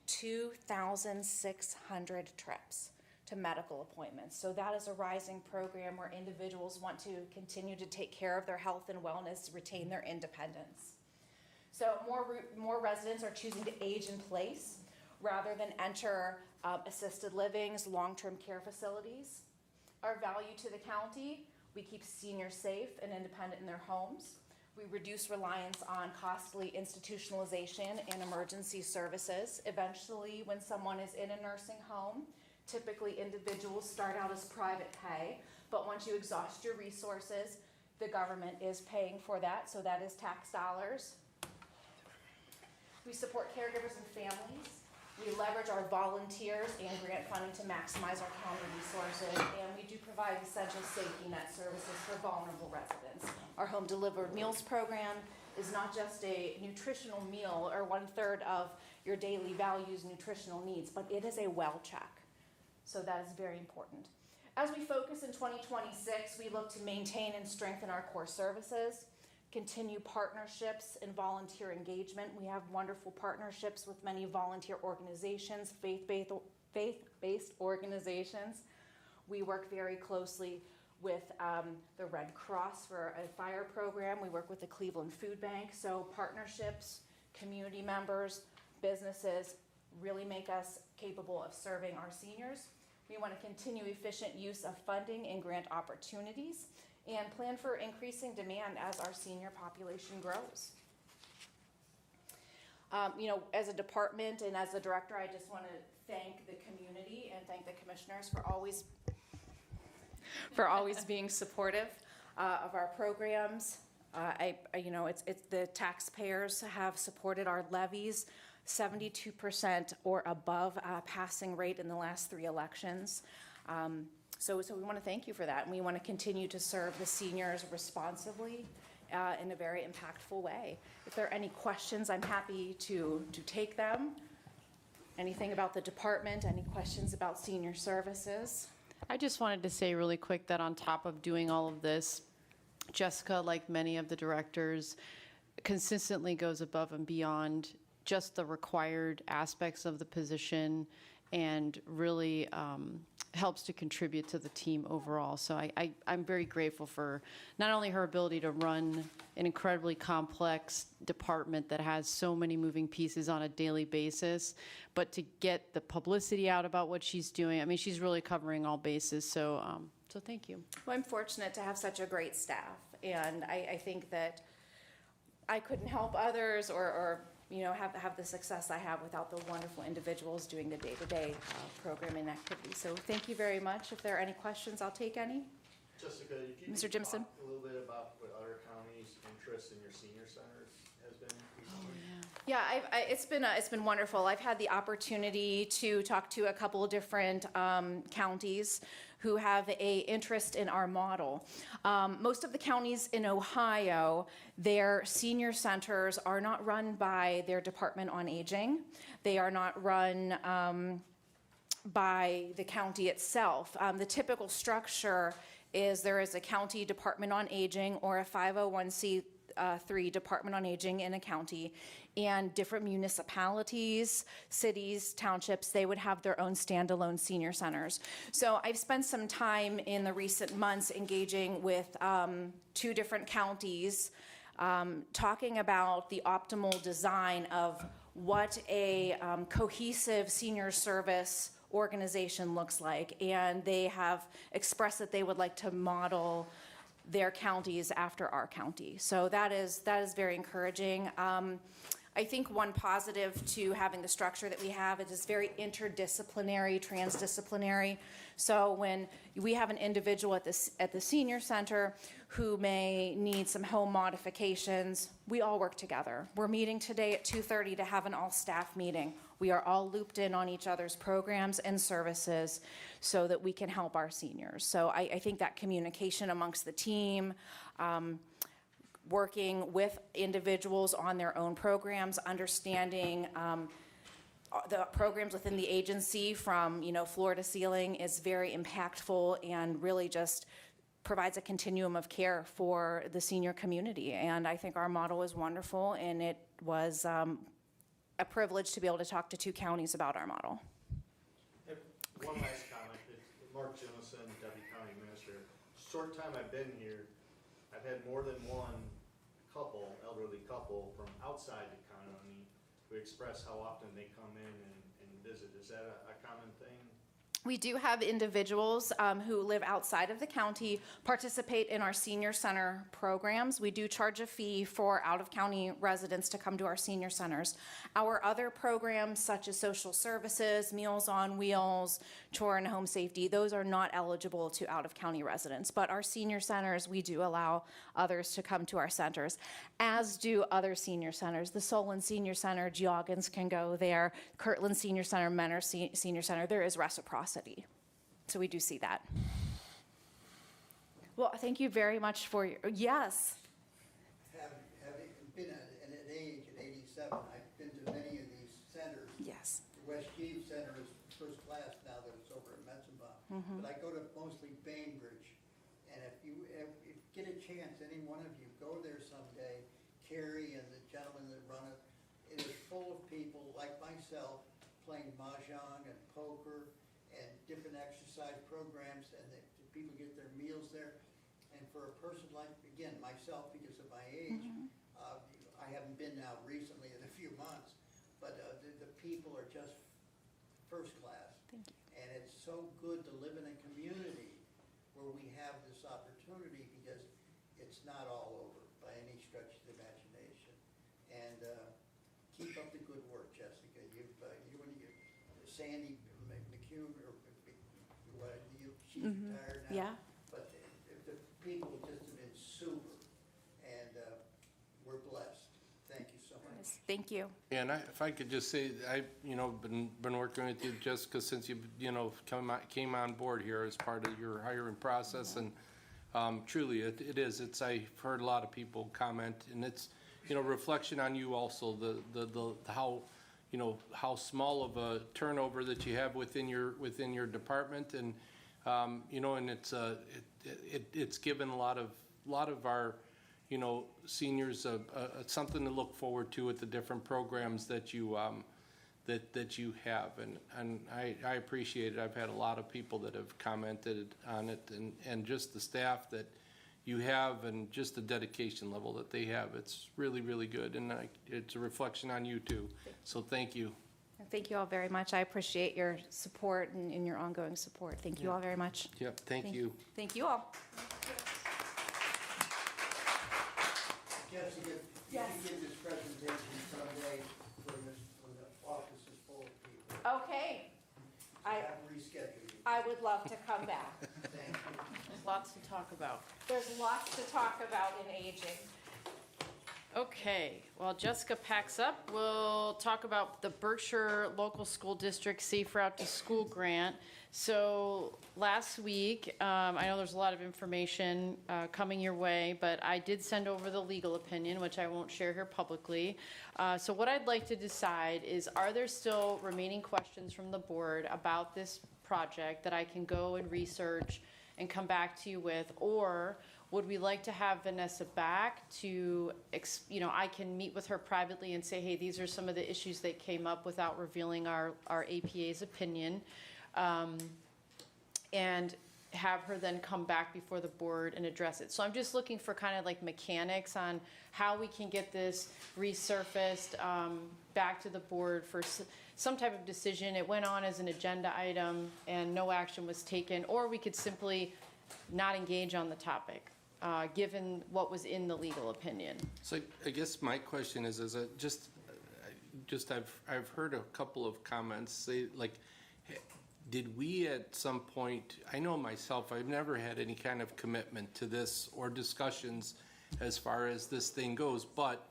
2,600 trips to medical appointments. So that is a rising program where individuals want to continue to take care of their health and wellness, retain their independence. So more residents are choosing to age in place rather than enter assisted livings, long-term care facilities. Our value to the county: we keep seniors safe and independent in their homes. We reduce reliance on costly institutionalization and emergency services. Eventually, when someone is in a nursing home, typically individuals start out as private pay, but once you exhaust your resources, the government is paying for that, so that is tax dollars. We support caregivers and families. We leverage our volunteers and grant funding to maximize our county resources, and we do provide essential safety net services for vulnerable residents. Our home delivered meals program is not just a nutritional meal or 1/3 of your daily values nutritional needs, but it is a well check. So that is very important. As we focus in 2026, we look to maintain and strengthen our core services, continue partnerships and volunteer engagement. We have wonderful partnerships with many volunteer organizations, faith-based organizations. We work very closely with the Red Cross for a fire program. We work with the Cleveland Food Bank. So partnerships, community members, businesses really make us capable of serving our seniors. We want to continue efficient use of funding and grant opportunities, and plan for increasing demand as our senior population grows. As a department and as a director, I just want to thank the community and thank the commissioners for always being supportive of our programs. The taxpayers have supported our levies, 72% or above passing rate in the last 3 elections. So we want to thank you for that, and we want to continue to serve the seniors responsibly in a very impactful way. If there are any questions, I'm happy to take them. Anything about the department, any questions about senior services? I just wanted to say really quick that on top of doing all of this, Jessica, like many of the directors, consistently goes above and beyond just the required aspects of the position and really helps to contribute to the team overall. So I'm very grateful for not only her ability to run an incredibly complex department that has so many moving pieces on a daily basis, but to get the publicity out about what she's doing. I mean, she's really covering all bases. So thank you. Well, I'm fortunate to have such a great staff, and I think that I couldn't help others or have the success I have without the wonderful individuals doing the day-to-day programming activities. So thank you very much. If there are any questions, I'll take any. Jessica, if you Mr. could Jimson? talk a little bit about what other counties' interest in your senior centers has been recently? Yeah, it's been wonderful. I've had the opportunity to talk to a couple of different counties who have a interest in our model. Most of the counties in Ohio, their senior centers are not run by their Department on Aging. They are not run by the county itself. The typical structure is there is a county Department on Aging or a 501c3 Department on Aging in a county, and different municipalities, cities, townships, they would have their own standalone senior centers. So I've spent some time in the recent months engaging with 2 different counties, talking about the optimal design of what a cohesive senior service organization looks like, and they have expressed that they would like to model their counties after our county. So that is very encouraging. I think one positive to having the structure that we have, it is very interdisciplinary, transdisciplinary. So when we have an individual at the senior center who may need some home modifications, we all work together. We're meeting today at 2:30 to have an all-staff meeting. We are all looped in on each other's programs and services so that we can help our seniors. So I think that communication amongst the team, working with individuals on their own programs, understanding the programs within the agency from floor to ceiling is very impactful and really just provides a continuum of care for the senior community. And I think our model is wonderful, and it was a privilege to be able to talk to 2 counties about our model. One last comment. It's Mark Jemison, Deputy County Administrator. Short time I've been here, I've had more than one elderly couple from outside the county who express how often they come in and visit. Is that a common thing? We do have individuals who live outside of the county participate in our senior center programs. We do charge a fee for out-of-county residents to come to our senior centers. Our other programs, such as social services, Meals on Wheels, chore and home safety, those are not eligible to out-of-county residents. But our senior centers, we do allow others to come to our centers, as do other senior centers. The Solon Senior Center, Geaugans can go there. Kirtland Senior Center, Menor Senior Center, there is reciprocity. So we do see that. Well, thank you very much for your, yes. Having been at an age at 87, I've been to many of these centers. Yes. The West Jeeves Center is first class now that it's over at Metzenbach. Mhm. But I go to mostly Bainbridge. And if you get a chance, any one of you, go there someday. Carrie and the gentleman that run it, it is full of people like myself playing mahjong and poker and different exercise programs, and the people get their meals there. And for a person like, again, myself, because of my age, I haven't been now recently in a few months, but the people are just first class. Thank you. And it's so good to live in a community where we have this opportunity, because it's not all over by any stretch of the imagination. And keep up the good work, Jessica. You and Sandy McCune, or she's retired now. Yeah. But the people just have been super, and we're blessed. Thank you so much. Yes, thank you. And if I could just say, I've been working with you, Jessica, since you came on board here as part of your hiring process, and truly it is. I've heard a lot of people comment, and it's reflection on you also, the how small of a turnover that you have within your department, and and it's given a lot of our seniors something to look forward to at the different programs that you that you have, and I appreciate it. I've had a lot of people that have commented on it, and just the staff that you have, and just the dedication level that they have. It's really, really good, and it's a reflection on you too. So thank you. Thank you all very much. I appreciate your support and your ongoing support. Thank you all very much. Yep, thank you. Thank you all. Jesse, if you can give this presentation someday when the office is full of people, Okay. have reschedule you. I would love to come back. Thank you. There's lots to talk about. There's lots to talk about in aging. Okay, while Jessica packs up, we'll talk about the Berkshire Local School District Safe Route to School Grant. So last week, I know there's a lot of information coming your way, but I did send over the legal opinion, which I won't share here publicly. So what I'd like to decide is, are there still remaining questions from the board about this project that I can go and research and come back to you with, or would we like to have Vanessa back to, I can meet with her privately and say, hey, these are some of the issues that came up without revealing our APA's opinion, and have her then come back before the board and address it. So I'm just looking for kind of like mechanics on how we can get this resurfaced back to the board for some type of decision. It went on as an agenda item and no action was taken, or we could simply not engage on the topic, given what was in the legal opinion. So I guess my question is I've heard a couple of comments say, like, did we at some point, I know myself, I've never had any kind of commitment to this or discussions as far as this thing goes, but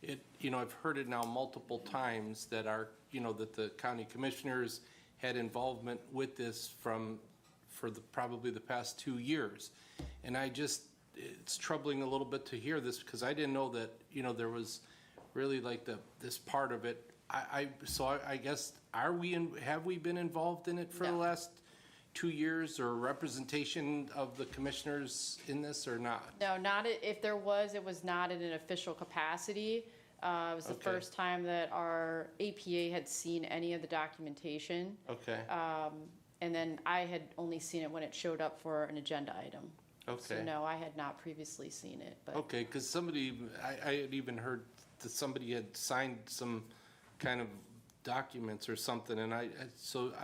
I've heard it now multiple times that that the county commissioners had involvement with this for probably the past 2 years. And it's troubling a little bit to hear this, because I didn't know that, there was really like this part of it. So I guess, have we been involved in it for the last 2 years, or representation of the commissioners in this, or not? No, if there was, it was not in an official capacity. It was the first time that our APA had seen any of the documentation. Okay. And then I had only seen it when it showed up for an agenda item. Okay. So no, I had not previously seen it, but. Okay, because I had even heard that somebody had signed some kind of documents or something, and I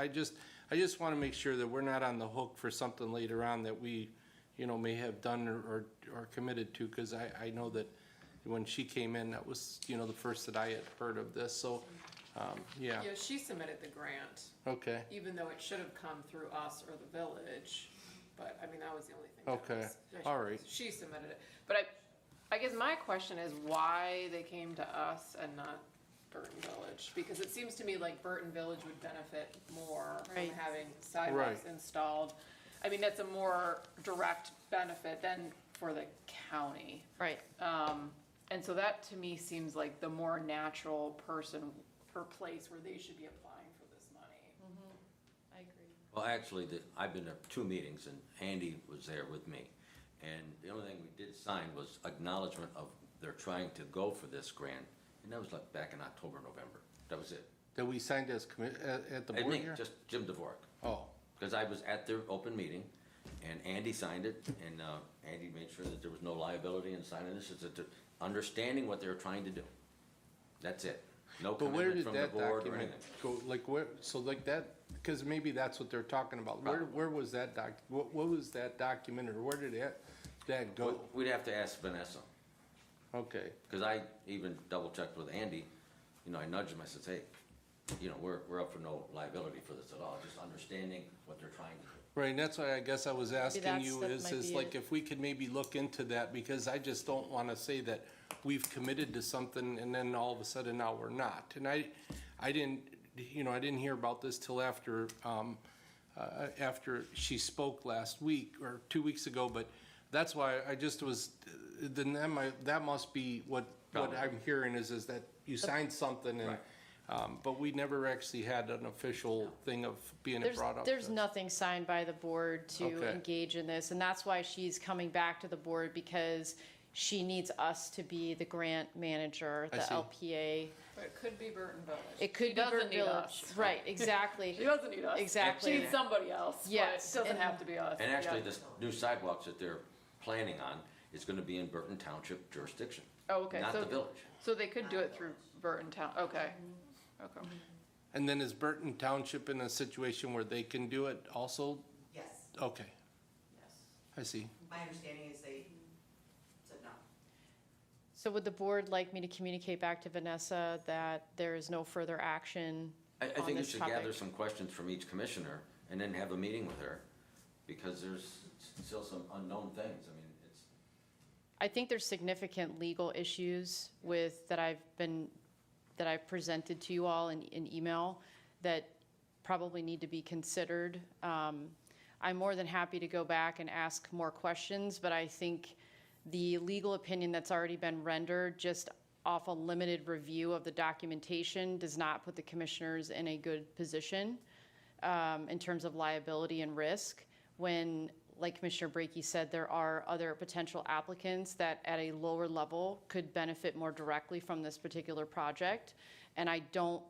just want to make sure that we're not on the hook for something later on that we, may have done or committed to, because I know that when she came in, that was, the first that I had heard of this, so, yeah. Yeah, she submitted the grant, Okay, even though it should have come through us or the village, but, that was the only thing. that Okay, was- all right. She submitted it, but I guess my question is why they came to us and not Burton Village, because it seems to me like Burton Village would benefit more from Right. having sidewalks Right. installed. That's a more direct benefit than for the county. Right. And so that to me seems like the more natural person or place where they should be applying for this money. I agree. Well, actually, I've been to 2 meetings, and Andy was there with me. And the only thing we did sign was acknowledgement of they're trying to go for this grant, and that was like back in October, November. That was it. That we signed at the And board me, here? just Jim DeVork. Oh, Because I was at their open meeting, and Andy signed it, and Andy made sure that there was no liability in signing this. It's understanding what they're trying to do. That's it. No but where commitment did from the that board or document anything. go, like, where, so like that, because maybe that's what they're talking about. Where was that what was that document, or where did that go? We'd have to ask Vanessa, Okay, because I even double-checked with Andy. I nudged him, I said, hey, we're up for no liability for this at all, just understanding what they're trying to do. right, and that's why I guess I was asking that's- you that is might be like, it. if we could maybe look into that, because I just don't want to say that we've committed to something and then all of a sudden now we're not. And I didn't hear about this till after she spoke last week or 2 weeks ago, but that's why I just was, then that must be what I'm hearing is that you signed something and, but we never actually had an official thing of being brought up. There's nothing signed by the board to Okay. engage in this, and that's why she's coming back to the board, because she needs us to be the grant manager, I the see. LPA But it could be Burton Village. It could She be doesn't Burton need Village. us. Right, exactly. She doesn't need us. Exactly. She needs somebody else. but Yes, It doesn't and- have to be us. And actually, Yeah. this new sidewalks that they're planning on is gonna be in Burton Township jurisdiction. Oh, okay. Not So- the village. So they could do it through Burton Town, okay. Okay. And then is Burton Township in a situation where they can do it also? Yes, Okay, yes. I see. My understanding is they said no. So would the board like me to communicate back to Vanessa that there is no further action I on think you this should topic? gather some questions from each commissioner and then have a meeting with her, because there's still some unknown things. I mean, it's, I think there's significant legal issues that I've presented to you all in email that probably need to be considered. I'm more than happy to go back and ask more questions, but I think the legal opinion that's already been rendered, just off a limited review of the documentation, does not put the commissioners in a good position in terms of liability and risk, when, like Commissioner Brackey said, there are other potential applicants that at a lower level could benefit more directly from this particular project. And I don't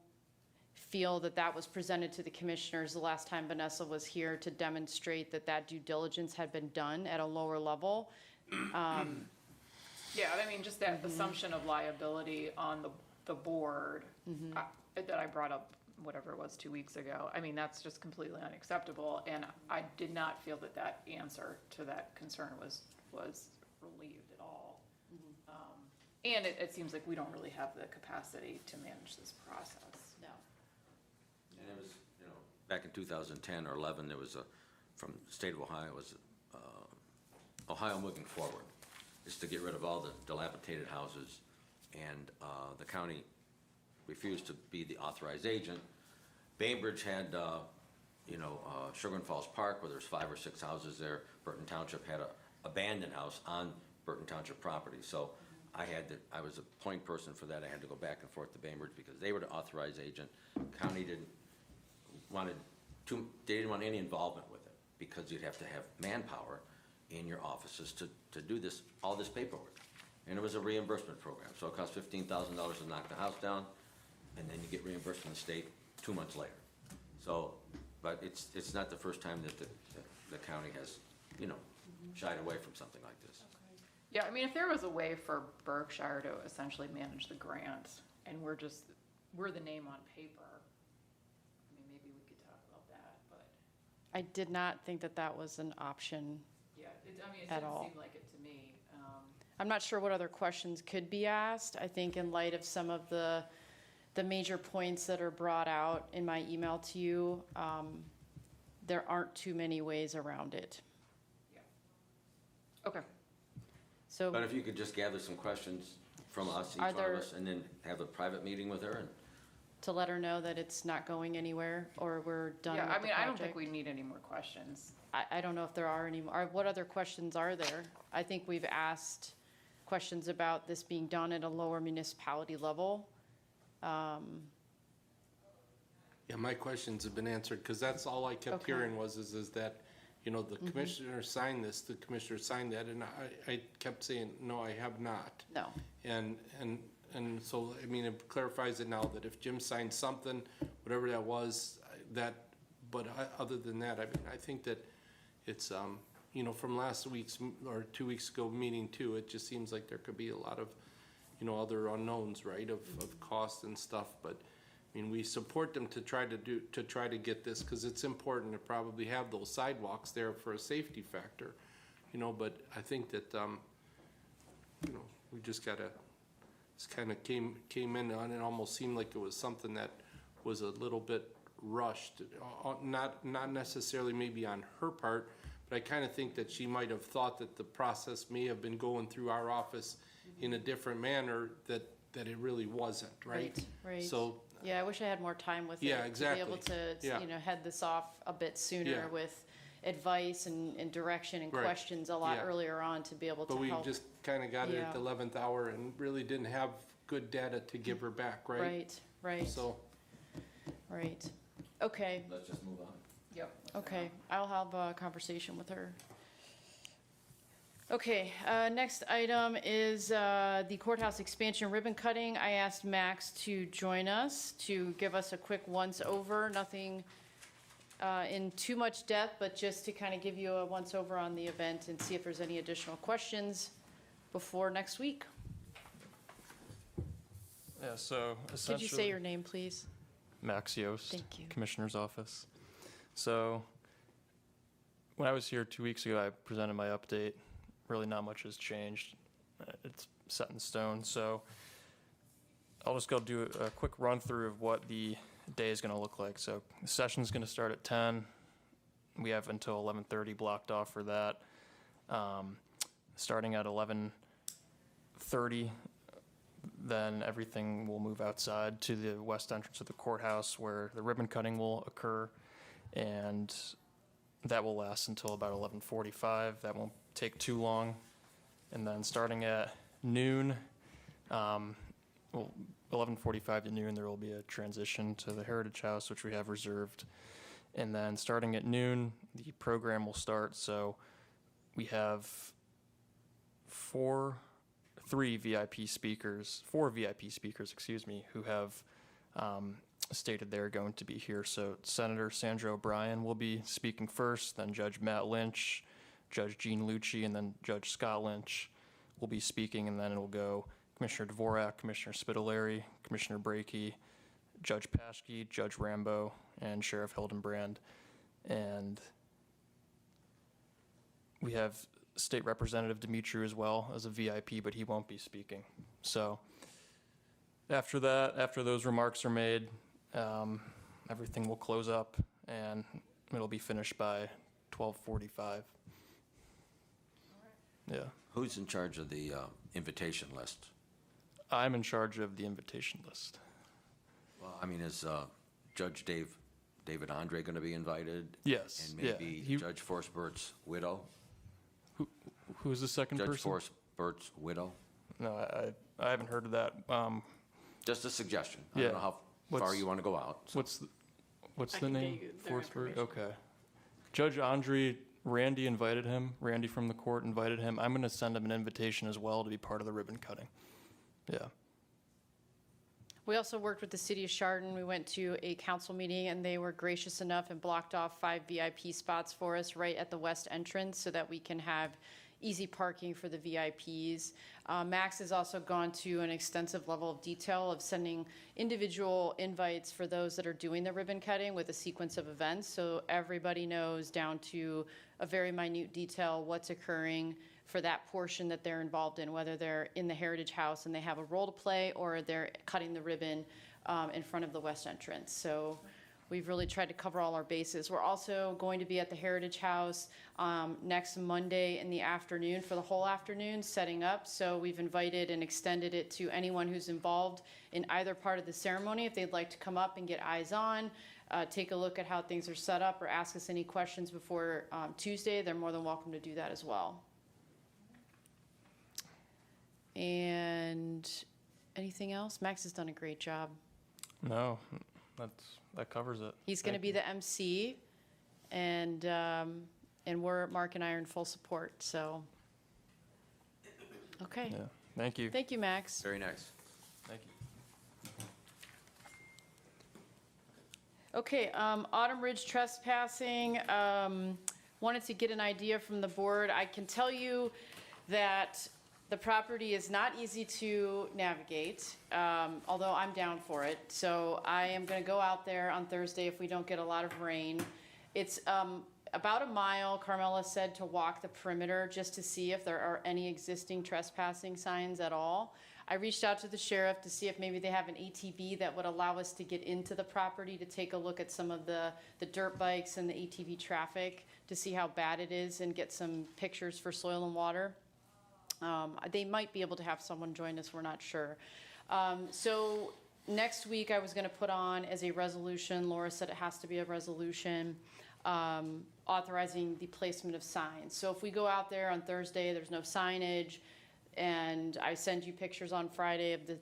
feel that that was presented to the commissioners the last time Vanessa was here to demonstrate that that due diligence had been done at a lower level. Yeah, I mean, just that assumption of liability on the board that I brought up, whatever it was, 2 weeks ago. I mean, that's just completely unacceptable, and I did not feel that that answer to that concern was relieved at all. And it seems like we don't really have the capacity to manage this process. No. and it was, back in 2010 or 11, there was from the state of Ohio, was Ohio Moving Forward. Is to get rid of all the dilapidated houses, and the county refused to be the authorized agent. Bainbridge had, Sugar and Falls Park, where there's 5 or 6 houses there. Burton Township had a abandoned house on Burton Township property. So I was a point person for that. I had to go back and forth to Bainbridge because they were the authorized agent. County they didn't want any involvement with it, because you'd have to have manpower in your offices to do all this paperwork. And it was a reimbursement program, so it cost $15,000 to knock the house down, and then you get reimbursed from the state 2 months later. So, but it's not the first time that the county has, shied away from something like this. Yeah, I mean, if there was a way for Berkshire to essentially manage the grant, and we're the name on paper, I mean, maybe we could talk about that, but, I did not think that that was an option. yeah, it At didn't all. seem like it to me. I'm not sure what other questions could be asked. I think in light of some of the major points that are brought out in my email to you, there aren't too many ways around it. Okay. So But if you could just gather some questions from us, each Are one of there- us, and then have a private meeting with her, and to let her know that it's not going anywhere, or we're done with Yeah, the I mean, I don't think project. we need any more questions. I don't know if there are any more. What other questions are there? I think we've asked questions about this being done at a lower municipality level. Yeah, my questions have been answered, because that's all I kept Okay. hearing is that, the commissioner signed this, the commissioner signed that, and I kept saying, no, I have not. No. And so, I mean, it clarifies it now that if Jim signed something, whatever that was, but other than that, I mean, I think that it's, from last week's or 2 weeks ago meeting too, it just seems like there could be a lot of, other unknowns, right, of cost and stuff, but I mean, we support them to try to get this, because it's important to probably have those sidewalks there for a safety factor, but I think that, we just gotta, this kind of came in on, it almost seemed like it was something that was a little bit rushed, not necessarily maybe on her part, but I kind of think that she might have thought that the process may have been going through our office in a different manner that it really wasn't, right? Right. So, Yeah, I wish I had more time with it. Yeah, exactly. To be able to, Yeah. head this off a bit sooner Yeah. with advice and direction and Right. questions a lot Yeah. earlier on to be able to but we help. just kind of got it Yeah. at the 11th hour and really didn't have good data to give her back, right? Right. So, Right. Okay, let's just move on. Yep. okay. I'll have a conversation with her. Okay, next item is the courthouse expansion ribbon cutting. I asked Max to join us to give us a quick once-over, nothing in too much depth, but just to kind of give you a once-over on the event and see if there's any additional questions before next week. Yeah, so essentially. Could you say your name, please? Max Yost. Thank you. Commissioner's Office. So, when I was here 2 weeks ago, I presented my update. Really not much has changed. It's set in stone. So, I'll just go do a quick run through of what the day is going to look like. So, the session's going to start at 10. We have until 11:30 blocked off for that. Starting at 11:30, then everything will move outside to the west entrance of the courthouse where the ribbon cutting will occur, and that will last until about 11:45. That won't take too long. And then starting at noon, 11:45 to noon, there will be a transition to the Heritage House, which we have reserved. And then starting at noon, the program will start. So we have four VIP speakers, who have stated they're going to be here. So Senator Sandra O'Brien will be speaking first, then Judge Matt Lynch, Judge Gene Lucci, and then Judge Scott Lynch will be speaking, and then it will go Commissioner Dvorak, Commissioner Spitaleri, Commissioner Brakey, Judge Paschke, Judge Rambo, and Sheriff Hildenbrand. And we have State Representative Dimitri as well as a VIP, but he won't be speaking. So after that, after those remarks are made, everything will close up and it'll be finished by 12:45. Yeah. Who's in charge of the invitation list? I'm in charge of the invitation list. Well, I mean, is Judge David Andre going to be invited? Yes. And maybe Judge Forsberg's widow? Who's the second Judge person? Forsberg's widow? No, I haven't heard of that. Just a suggestion. I don't know how far you want to go out. So. What's the name? Forsberg? Okay. Judge Andre, Randy invited him. Randy from the court invited him. I'm going to send him an invitation as well to be part of the ribbon cutting. Yeah. We also worked with the city of Chardon. We went to a council meeting and they were gracious enough and blocked off 5 VIP spots for us right at the west entrance so that we can have easy parking for the VIPs. Max has also gone to an extensive level of detail of sending individual invites for those that are doing the ribbon cutting with a sequence of events, so everybody knows down to a very minute detail what's occurring for that portion that they're involved in, whether they're in the Heritage House and they have a role to play or they're cutting the ribbon in front of the west entrance. So we've really tried to cover all our bases. We're also going to be at the Heritage House next Monday in the afternoon for the whole afternoon, setting up. So we've invited and extended it to anyone who's involved in either part of the ceremony. If they'd like to come up and get eyes on, take a look at how things are set up, or ask us any questions before Tuesday, they're more than welcome to do that as well. And anything else? Max has done a great job. No, that covers it. He's going to be the MC, and we're, Mark and I are in full support, so. Okay. Yeah. Thank you. Thank you, Max. Very nice. Thank you. Okay, Autumn Ridge trespassing, wanted to get an idea from the board. I can tell you that the property is not easy to navigate, although I'm down for it. So I am going to go out there on Thursday if we don't get a lot of rain. It's about a mile, Carmela said, to walk the perimeter just to see if there are any existing trespassing signs at all. I reached out to the sheriff to see if maybe they have an ATV that would allow us to get into the property to take a look at some of the dirt bikes and the ATV traffic to see how bad it is and get some pictures for soil and water. They might be able to have someone join us, we're not sure. So next week I was going to put on as a resolution, Laura said it has to be a resolution, authorizing the placement of signs. So if we go out there on Thursday, there's no signage, and I send you pictures on Friday of the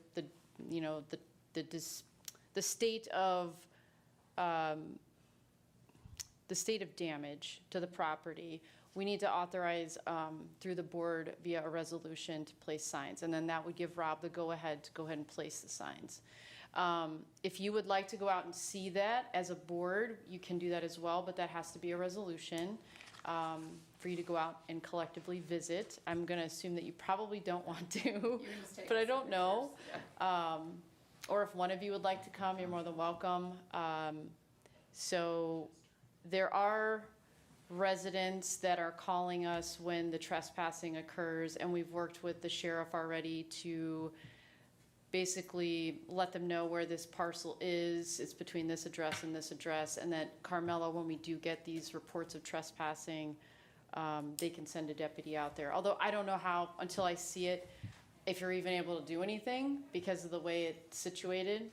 state of the state of damage to the property, we need to authorize through the board via a resolution to place signs. And then that would give Rob the go-ahead to go ahead and place the signs. If you would like to go out and see that as a board, you can do that as well, but that has to be a resolution for you to go out and collectively visit. I'm going to assume that you probably don't want to, but I don't know. Or if one of you would like to come, you're more than welcome. So there are residents that are calling us when the trespassing occurs, and we've worked with the sheriff already to basically let them know where this parcel is. It's between this address and this address, and that Carmela, when we do get these reports of trespassing, they can send a deputy out there. Although I don't know how, until I see it, if you're even able to do anything because of the way it's situated.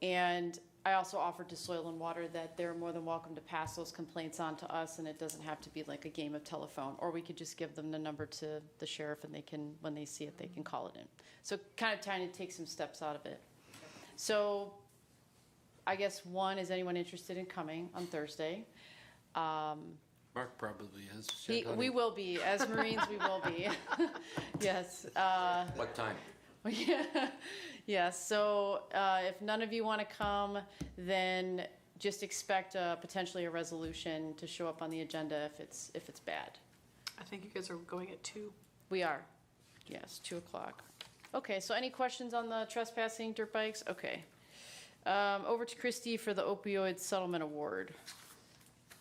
And I also offered to Soil and Water that they're more than welcome to pass those complaints on to us, and it doesn't have to be like a game of telephone, or we could just give them the number to the sheriff, and they can, when they see it, they can call it in. So kind of trying to take some steps out of it. So I guess one, is anyone interested in coming on Thursday? Mark probably is. We will be, as Marines, we will be. Yes. What time? Yes, so if none of you want to come, then just expect potentially a resolution to show up on the agenda if it's bad. I think you guys are going at 2. We are, yes, 2 o'clock. Okay, so any questions on the trespassing dirt bikes? Okay. Over to Christy for the opioid settlement award.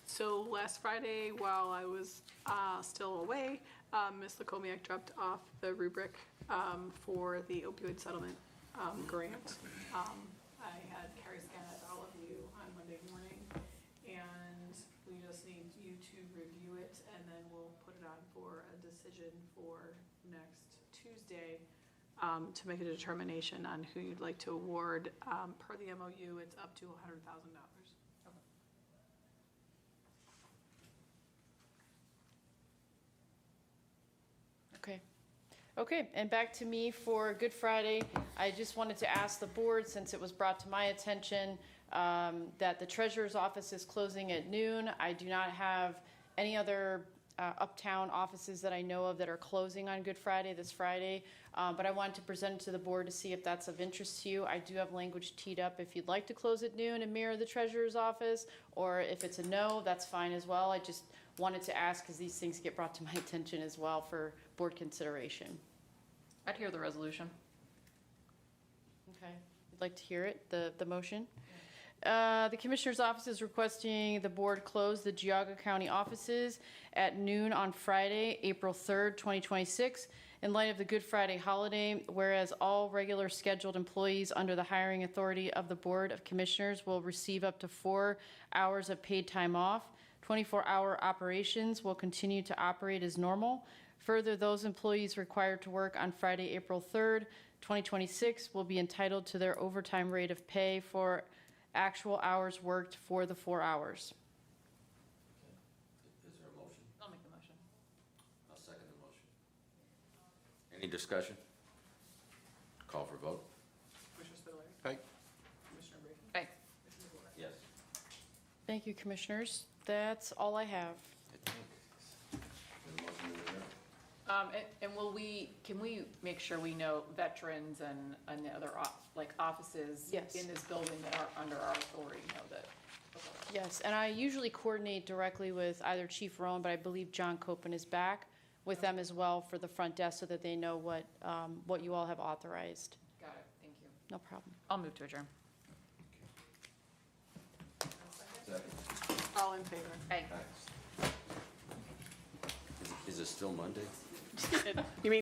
So last Friday, while I was still away, Ms. Lakomiak dropped off the rubric for the opioid settlement grant. I had Carrie scan it to all of you on Monday morning, and we just need you to review it, and then we'll put it on for a decision for next Tuesday to make a determination on who you'd like to award. Per the MOU, it's up to $100,000. Okay. Okay, and back to me for Good Friday. I just wanted to ask the board, since it was brought to my attention, that the treasurer's office is closing at noon. I do not have any other uptown offices that I know of that are closing on Good Friday, this Friday. But I wanted to present it to the board to see if that's of interest to you. I do have language teed up if you'd like to close at noon and mirror the treasurer's office, or if it's a no, that's fine as well. I just wanted to ask because these things get brought to my attention as well for board consideration. I'd hear the resolution. Okay, you'd like to hear it, the motion? The Commissioner's Office is requesting the board close the Geauga County offices at noon on Friday, April 3rd, 2026, in light of the Good Friday holiday, whereas all regular scheduled employees under the hiring authority of the Board of Commissioners will receive up to 4 hours of paid time off. 24-hour operations will continue to operate as normal. Further, those employees required to work on Friday, April 3rd, 2026 will be entitled to their overtime rate of pay for actual hours worked for the 4 hours. Is there a motion? I'll make the motion. I'll second the motion. Any discussion? Call for vote? Commissioner Spudler. Aye. Commissioner Brady. Aye. Commissioner Blair. Yes. Thank you, Commissioners. That's all I have. And can we make sure we know veterans and the other offices Yes. in this building that are under our authority know that? Yes, and I usually coordinate directly with either Chief Rowan, but I believe John Copen is back with them as well for the front desk so that they know what you all have authorized. Got it, thank you. No problem. I'll move to adjourn. Second. All in favor? Aye. Is it still Monday? You mean